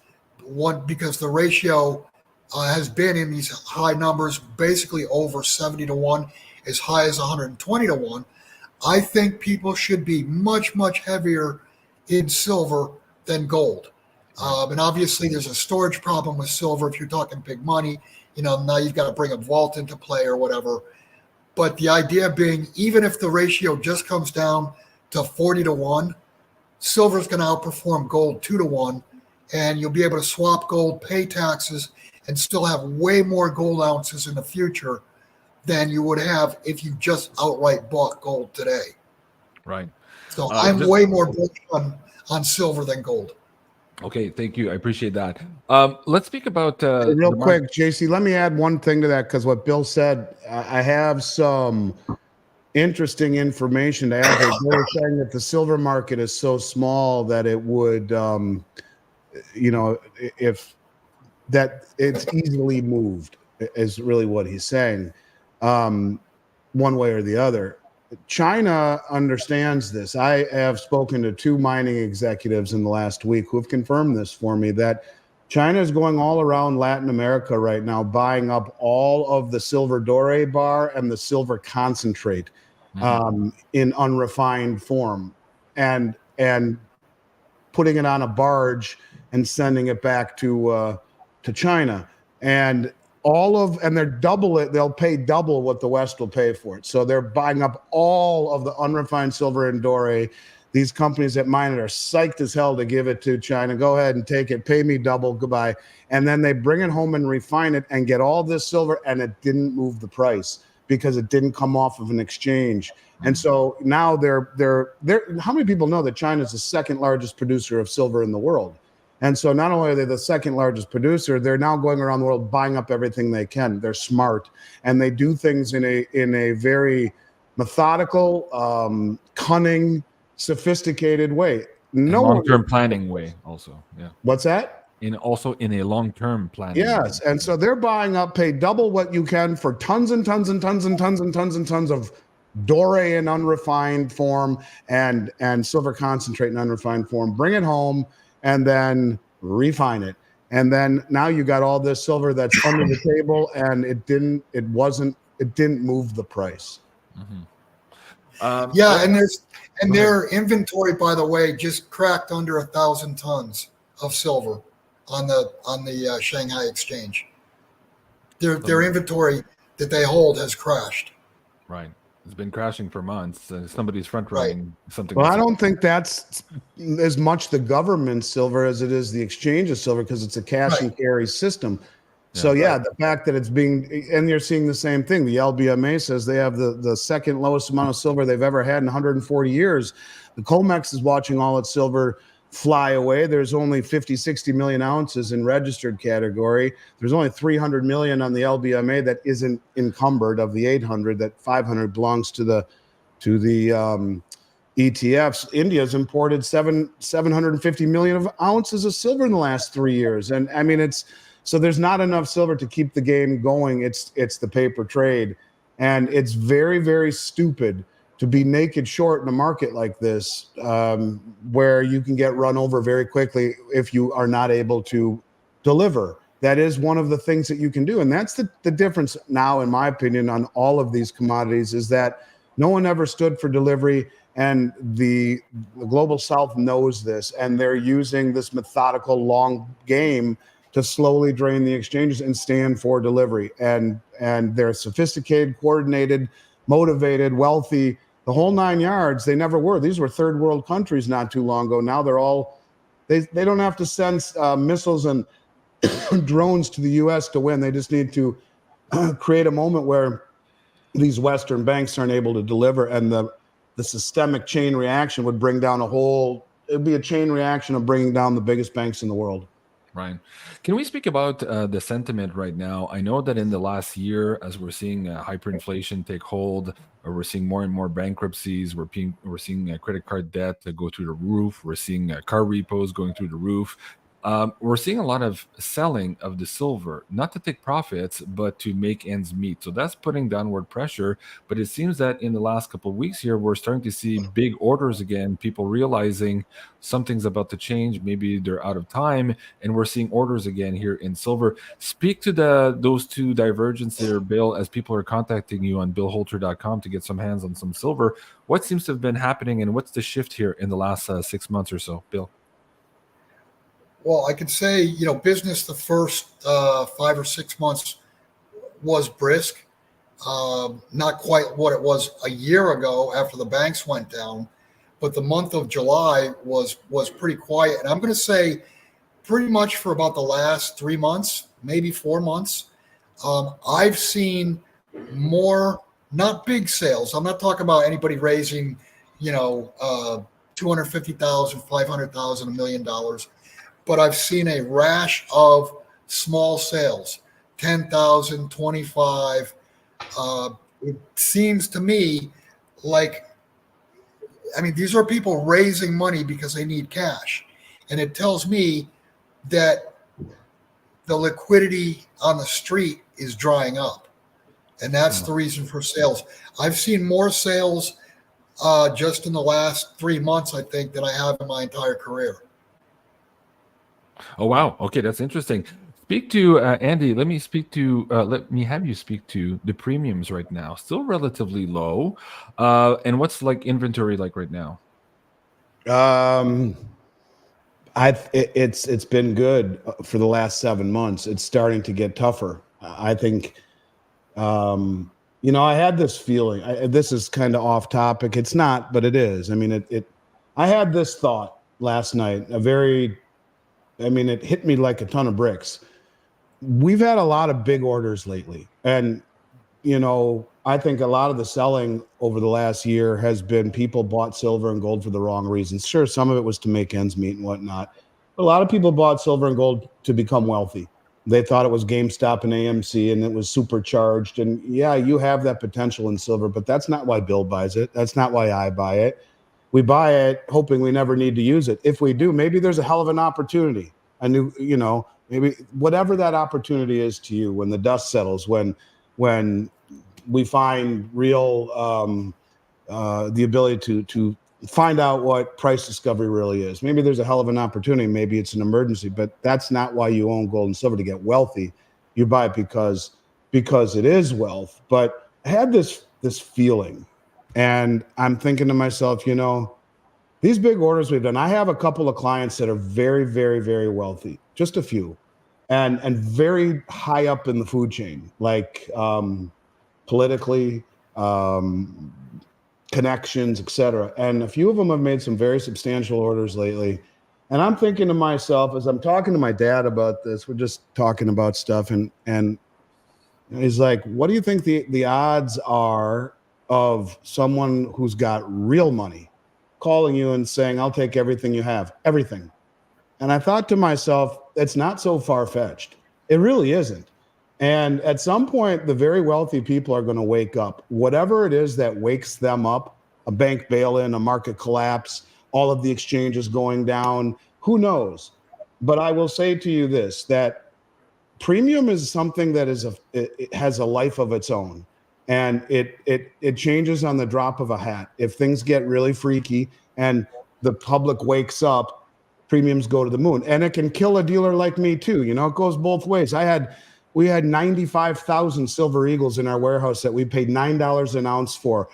because the ratio has been in these high numbers, basically over 70-1, as high as 120-1. I think people should be much, much heavier in silver than gold. And obviously there's a storage problem with silver. If you're talking big money, now you've got to bring a vault into play or whatever. But the idea being, even if the ratio just comes down to 40-1, silver is going to outperform gold 2-1, and you'll be able to swap gold, pay taxes, and still have way more gold ounces in the future than you would have if you just outright bought gold today. Right. So I'm way more bullish on silver than gold. Okay, thank you. I appreciate that. Let's speak about real quick, JC. Let me add one thing to that, because what Bill said, I have some interesting information to add. They were saying that the silver market is so small that it would, if that it's easily moved, is really what he's saying, one way or the other. China understands this. I have spoken to 2 mining executives in the last week who have confirmed this for me, that China is going all around Latin America right now, buying up all of the silver doré bar and the silver concentrate in unrefined form, and putting it on a barge and sending it back to China. And they'll pay double what the West will pay for it. So they're buying up all of the unrefined silver and doré. These companies that mine it are psyched as hell to give it to China. Go ahead and take it, pay me double, goodbye. And then they bring it home and refine it and get all this silver, and it didn't move the price because it didn't come off of an exchange. And so now they're how many people know that China is the second largest producer of silver in the world? And so not only are they the second largest producer, they're now going around the world buying up everything they can. They're smart, and they do things in a very methodical, cunning, sophisticated way. Long-term planning way also. Yeah. What's that? Also in a long-term planning. Yes. And so they're buying up, pay double what you can for tons and tons and tons and tons and tons and tons of doré in unrefined form and silver concentrate in unrefined form. Bring it home and then refine it. And then now you got all this silver that's under the table, and it didn't move the price. And their inventory, by the way, just cracked under 1,000 tons of silver on the Shanghai exchange. Their inventory that they hold has crashed. Right. It's been crashing for months. Somebody's front running something. Well, I don't think that's as much the government's silver as it is the exchange's silver, because it's a cash and carry system. So the fact that it's being, and you're seeing the same thing. The LBMA says they have the second lowest amount of silver they've ever had in 140 years. The COMEX is watching all its silver fly away. There's only 50, 60 million ounces in registered category. There's only 300 million on the LBMA that isn't encumbered. Of the 800, that 500 belongs to the ETFs. India's imported 750 million of ounces of silver in the last 3 years. And I mean, so there's not enough silver to keep the game going. It's the paper trade. And it's very, very stupid to be naked short in a market like this, where you can get run over very quickly if you are not able to deliver. That is one of the things that you can do. And that's the difference now, in my opinion, on all of these commodities, is that no one ever stood for delivery. And the global South knows this, and they're using this methodical long game to slowly drain the exchanges and stand for delivery. And they're sophisticated, coordinated, motivated, wealthy, the whole 9 yards. They never were. These were third world countries not too long ago. Now they're all, they don't have to send missiles and drones to the U.S. to win. They just need to create a moment where these Western banks aren't able to deliver, and the systemic chain reaction would bring down it'd be a chain reaction of bringing down the biggest banks in the world. Right. Can we speak about the sentiment right now? I know that in the last year, as we're seeing hyperinflation take hold, or we're seeing more and more bankruptcies, we're seeing credit card debt go through the roof, we're seeing car repos going through the roof. We're seeing a lot of selling of the silver, not to take profits, but to make ends meet. So that's putting downward pressure. But it seems that in the last couple of weeks here, we're starting to see big orders again, people realizing something's about to change. Maybe they're out of time, and we're seeing orders again here in silver. Speak to those two divergences there, Bill, as people are contacting you on billholter.com to get some hands on some silver. What seems to have been happening, and what's the shift here in the last 6 months or so, Bill? Well, I could say, business the first 5 or 6 months was brisk. Not quite what it was a year ago after the banks went down, but the month of July was pretty quiet. And I'm going to say pretty much for about the last 3 months, maybe 4 months, I've seen more, not big sales. I'm not talking about anybody raising, 250,000, 500,000, $1 million. But I've seen a rash of small sales, 10,000, 25. It seems to me like, these are people raising money because they need cash. And it tells me that the liquidity on the street is drying up. And that's the reason for sales. I've seen more sales just in the last 3 months, I think, than I have in my entire career. Oh, wow. Okay, that's interesting. Speak to Andy. Let me have you speak to the premiums right now. Still relatively low. And what's like inventory like right now? It's been good for the last 7 months. It's starting to get tougher. I think, I had this feeling. This is kind of off topic. It's not, but it is. I had this thought last night. It hit me like a ton of bricks. We've had a lot of big orders lately, and I think a lot of the selling over the last year has been people bought silver and gold for the wrong reasons. Sure, some of it was to make ends meet and whatnot, but a lot of people bought silver and gold to become wealthy. They thought it was GameStop and AMC and it was supercharged. And yeah, you have that potential in silver, but that's not why Bill buys it. That's not why I buy it. We buy it hoping we never need to use it. If we do, maybe there's a hell of an opportunity. Maybe whatever that opportunity is to you when the dust settles, when we find real the ability to find out what price discovery really is. Maybe there's a hell of an opportunity. Maybe it's an emergency, but that's not why you own gold and silver, to get wealthy. You buy it because it is wealth. But I had this feeling, and I'm thinking to myself, these big orders we've done, I have a couple of clients that are very, very, very wealthy, just a few, and very high up in the food chain, like politically, connections, etc. And a few of them have made some very substantial orders lately. And I'm thinking to myself, as I'm talking to my dad about this, we're just talking about stuff, and he's like, what do you think the odds are of someone who's got real money calling you and saying, I'll take everything you have, everything? And I thought to myself, it's not so far-fetched. It really isn't. And at some point, the very wealthy people are going to wake up. Whatever it is that wakes them up, a bank bail-in, a market collapse, all of the exchanges going down, who knows? But I will say to you this, that premium is something that it has a life of its own. And it changes on the drop of a hat. If things get really freaky and the public wakes up, premiums go to the moon. And it can kill a dealer like me too. It goes both ways. We had 95,000 silver eagles in our warehouse that we paid $9 an ounce for.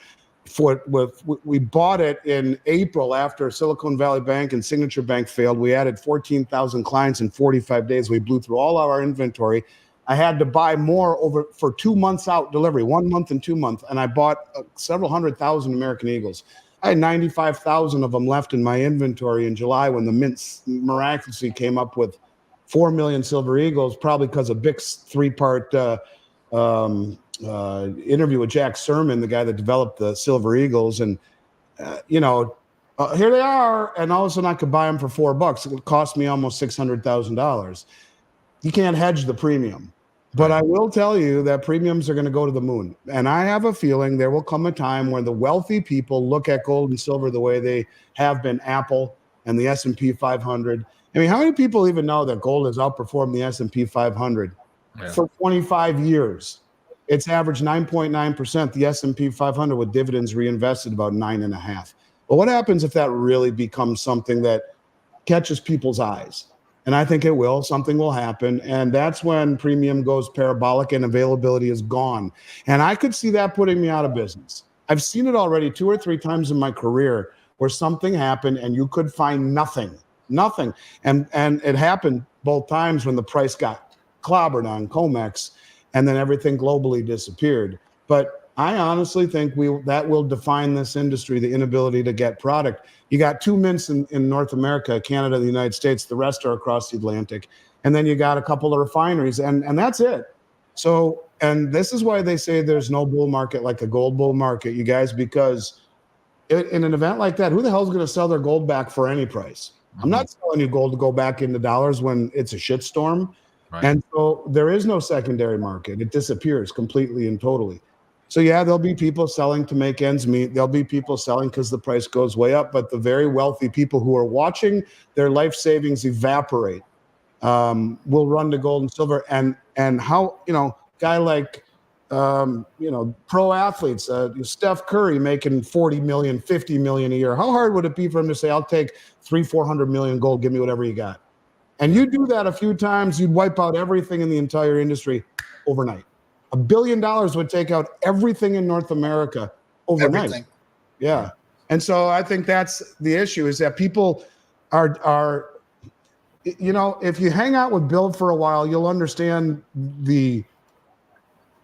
We bought it in April after Silicon Valley Bank and Signature Bank failed. We added 14,000 clients in 45 days. We blew through all our inventory. I had to buy more for 2 months out delivery, 1 month and 2 months. And I bought several 100,000 American Eagles. I had 95,000 of them left in my inventory in July when the mint miraculously came up with 4 million silver eagles, probably because of Bick's 3-part interview with Jack Sermon, the guy that developed the silver eagles. And, Here they are, and all of a sudden I could buy them for $4. It would cost me almost $600,000. You can't hedge the premium. But I will tell you that premiums are going to go to the moon. And I have a feeling there will come a time when the wealthy people look at gold and silver the way they have been Apple and the S&P 500. I mean, how many people even know that gold has outperformed the S&P 500 for 25 years? It's averaged 9.9%. The S&P 500 with dividends reinvested about 9.5%. But what happens if that really becomes something that catches people's eyes? And I think it will. Something will happen. And that's when premium goes parabolic and availability is gone. And I could see that putting me out of business. I've seen it already 2 or 3 times in my career where something happened and you could find nothing. And it happened both times when the price got clobbered on COMEX and then everything globally disappeared. But I honestly think that will define this industry, the inability to get product. You got 2 mints in North America, Canada, the United States. The rest are across the Atlantic. And then you got a couple of refineries, and that's it. So, and this is why they say there's no bull market like a gold bull market, you guys, because in an event like that, who the hell is going to sell their gold back for any price? I'm not selling you gold to go back into dollars when it's a shitstorm. And so there is no secondary market. It disappears completely and totally. So yeah, there'll be people selling to make ends meet. There'll be people selling because the price goes way up. But the very wealthy people who are watching their life savings evaporate will run to gold and silver. And how, guy like, pro athletes, Steph Curry making 40 million, 50 million a year. How hard would it be for him to say, I'll take 300-400 million gold, give me whatever you got? And you do that a few times, you'd wipe out everything in the entire industry overnight. $1 billion would take out everything in North America overnight. Everything. Yeah. And so I think that's the issue, is that people are, if you hang out with Bill for a while, you'll understand the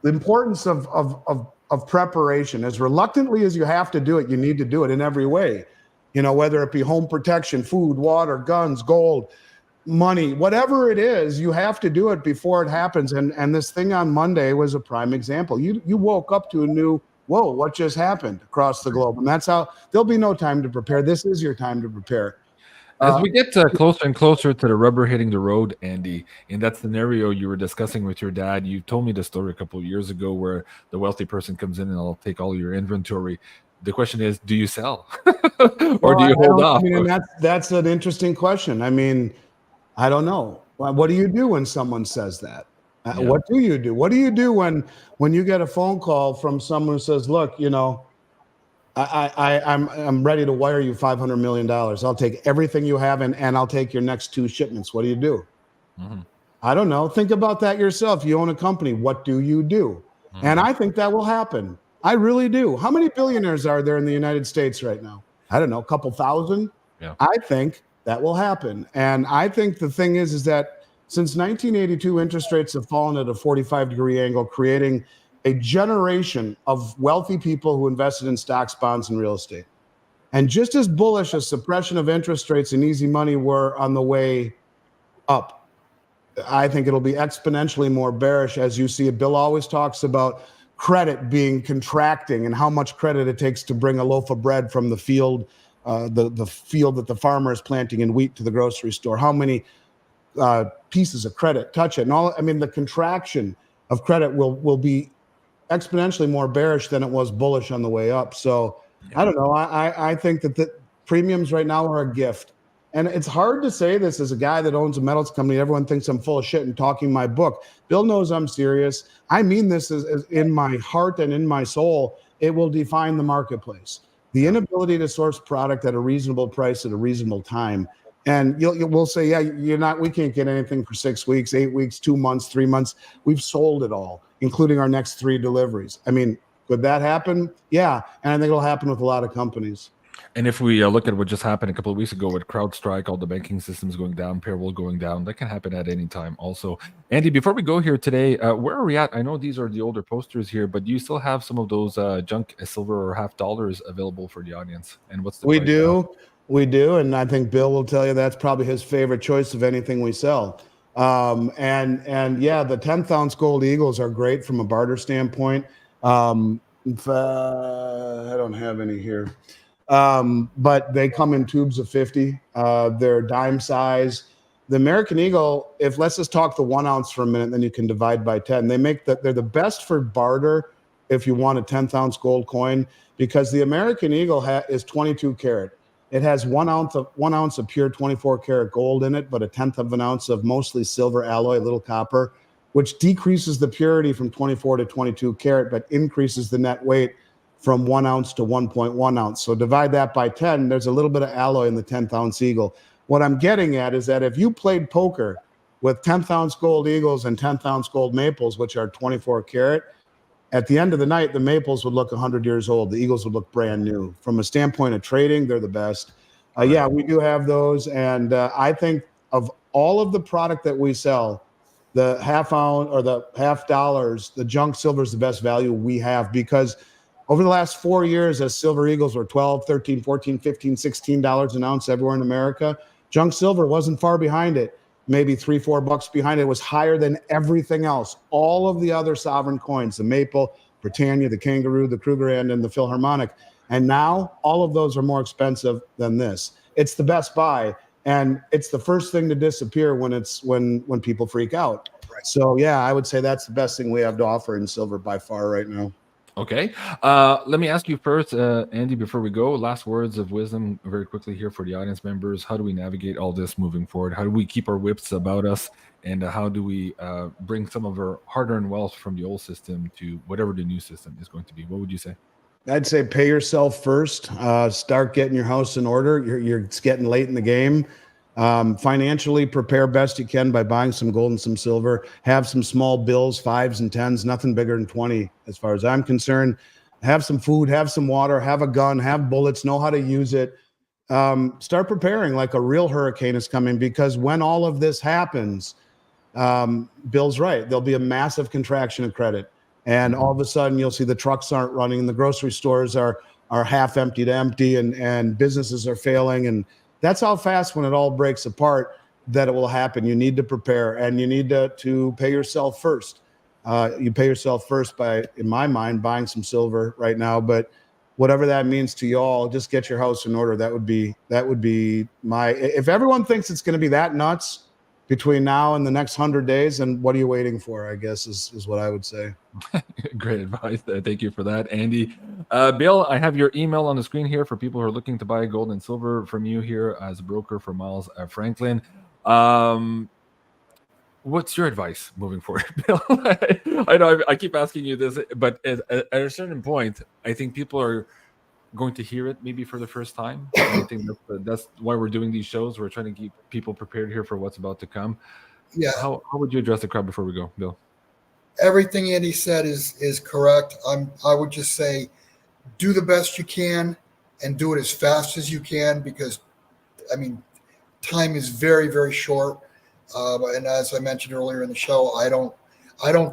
importance of preparation. As reluctantly as you have to do it, you need to do it in every way. Whether it be home protection, food, water, guns, gold, money, whatever it is, you have to do it before it happens. And this thing on Monday was a prime example. You woke up to a new, whoa, what just happened across the globe? And that's how there'll be no time to prepare. This is your time to prepare. As we get closer and closer to the rubber hitting the road, Andy, in that scenario you were discussing with your dad, you told me the story a couple of years ago where the wealthy person comes in and they'll take all your inventory. The question is, do you sell or do you hold off? I mean, that's an interesting question. I mean, I don't know. What do you do when someone says that? What do you do? What do you do when you get a phone call from someone who says, look, I'm ready to wire you $500 million. I'll take everything you have and I'll take your next 2 shipments. What do you do? I don't know. Think about that yourself. You own a company. What do you do? And I think that will happen. I really do. How many billionaires are there in the United States right now? I don't know, a couple thousand. Yeah. I think that will happen. And I think the thing is that since 1982, interest rates have fallen at a 45-degree angle, creating a generation of wealthy people who invested in stocks, bonds, and real estate. And just as bullish as suppression of interest rates and easy money were on the way up, I think it'll be exponentially more bearish. As you see, Bill always talks about credit being contracting and how much credit it takes to bring a loaf of bread from the field, the field that the farmer is planting in wheat to the grocery store. How many pieces of credit touch it? And all, I mean, the contraction of credit will be exponentially more bearish than it was bullish on the way up. So I don't know. I think that the premiums right now are a gift. And it's hard to say this as a guy that owns a metals company. Everyone thinks I'm full of shit and talking my book. Bill knows I'm serious. I mean this as in my heart and in my soul. It will define the marketplace. The inability to source product at a reasonable price at a reasonable time. And we'll say, yeah, we can't get anything for 6 weeks, 8 weeks, 2 months, 3 months. We've sold it all, including our next 3 deliveries. I mean, could that happen? Yeah. And I think it'll happen with a lot of companies. And if we look at what just happened a couple of weeks ago with CrowdStrike, all the banking systems going down, payroll going down, that can happen at any time also. Andy, before we go here today, where are we at? I know these are the older posters here, but do you still have some of those junk silver or half dollars available for the audience? And what's the price now? We do. And I think Bill will tell you that's probably his favorite choice of anything we sell. And yeah, the 10th ounce gold eagles are great from a barter standpoint. I don't have any here. But they come in tubes of 50. They're dime size. The American Eagle, let's just talk the 1 ounce for a minute, then you can divide by 10. They're the best for barter if you want a 10th ounce gold coin, because the American Eagle is 22 karat. It has 1 ounce of pure 24 karat gold in it, but a 1/10 of an ounce of mostly silver alloy, little copper, which decreases the purity from 24 to 22 karat, but increases the net weight from 1 ounce to 1.1 ounce. So divide that by 10, there's a little bit of alloy in the 10th ounce Eagle. What I'm getting at is that if you played poker with 10th ounce gold Eagles and 10th ounce gold Maples, which are 24 karat, at the end of the night, the Maples would look 100 years old. The Eagles would look brand new. From a standpoint of trading, they're the best. Yeah, we do have those. And I think of all of the product that we sell, the half ounce or the half dollars, the junk silver is the best value we have, because over the last 4 years, as silver Eagles were $12, $13, $14, $15, $16 an ounce everywhere in America, junk silver wasn't far behind it, maybe $3, $4 behind it. It was higher than everything else. All of the other sovereign coins, the Maple, Britannia, the Kangaroo, the Krugerrand, and the Philharmonic. And now all of those are more expensive than this. It's the best buy. And it's the first thing to disappear when people freak out. Right. So yeah, I would say that's the best thing we have to offer in silver by far right now. Okay. Let me ask you first, Andy, before we go, last words of wisdom very quickly here for the audience members. How do we navigate all this moving forward? How do we keep our wits about us? And how do we bring some of our hard-earned wealth from the old system to whatever the new system is going to be? What would you say? I'd say pay yourself first. Start getting your house in order. It's getting late in the game. Financially prepare best you can by buying some gold and some silver. Have some small bills, 5s and 10s, nothing bigger than 20 as far as I'm concerned. Have some food, have some water, have a gun, have bullets, know how to use it. Start preparing like a real hurricane is coming, because when all of this happens, Bill's right, there'll be a massive contraction of credit. And all of a sudden you'll see the trucks aren't running, the grocery stores are half empty to empty, and businesses are failing. And that's how fast, when it all breaks apart, that it will happen. You need to prepare, and you need to pay yourself first. You pay yourself first by, in my mind, buying some silver right now. But whatever that means to you all, just get your house in order. That would be my. If everyone thinks it's going to be that nuts between now and the next 100 days, and what are you waiting for, I guess is what I would say. Great advice. Thank you for that, Andy. Bill, I have your email on the screen here for people who are looking to buy gold and silver from you here as a broker for Miles Franklin. What's your advice moving forward, Bill? I know I keep asking you this, but at a certain point, I think people are going to hear it maybe for the first time. I think that's why we're doing these shows. We're trying to keep people prepared here for what's about to come. Yeah. How would you address the crowd before we go, Bill? Everything Andy said is correct. I would just say, do the best you can and do it as fast as you can, because time is very, very short. And as I mentioned earlier in the show, I don't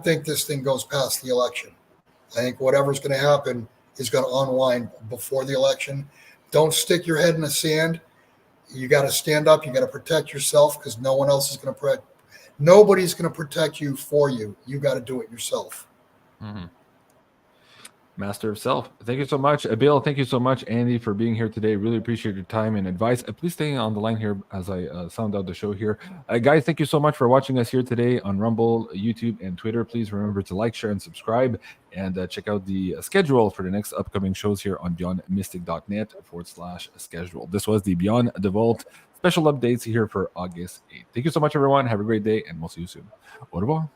think this thing goes past the election. I think whatever's going to happen is going to unwind before the election. Don't stick your head in the sand. You got to stand up. You got to protect yourself, because no one else is going to protect. Nobody's going to protect you for you. You got to do it yourself. Mm-hmm. Master of self. Thank you so much, Bill. Thank you so much, Andy, for being here today. Really appreciate your time and advice. Please stay on the line here as I sound out the show here. Guys, thank you so much for watching us here today on Rumble, YouTube, and Twitter. Please remember to like, share, and subscribe, and check out the schedule for the next upcoming shows here on beyondmystic.net/schedule. This was the Beyond the Vault special updates here for August 8th. Thank you so much, everyone. Have a great day, and we'll see you soon. Au revoir.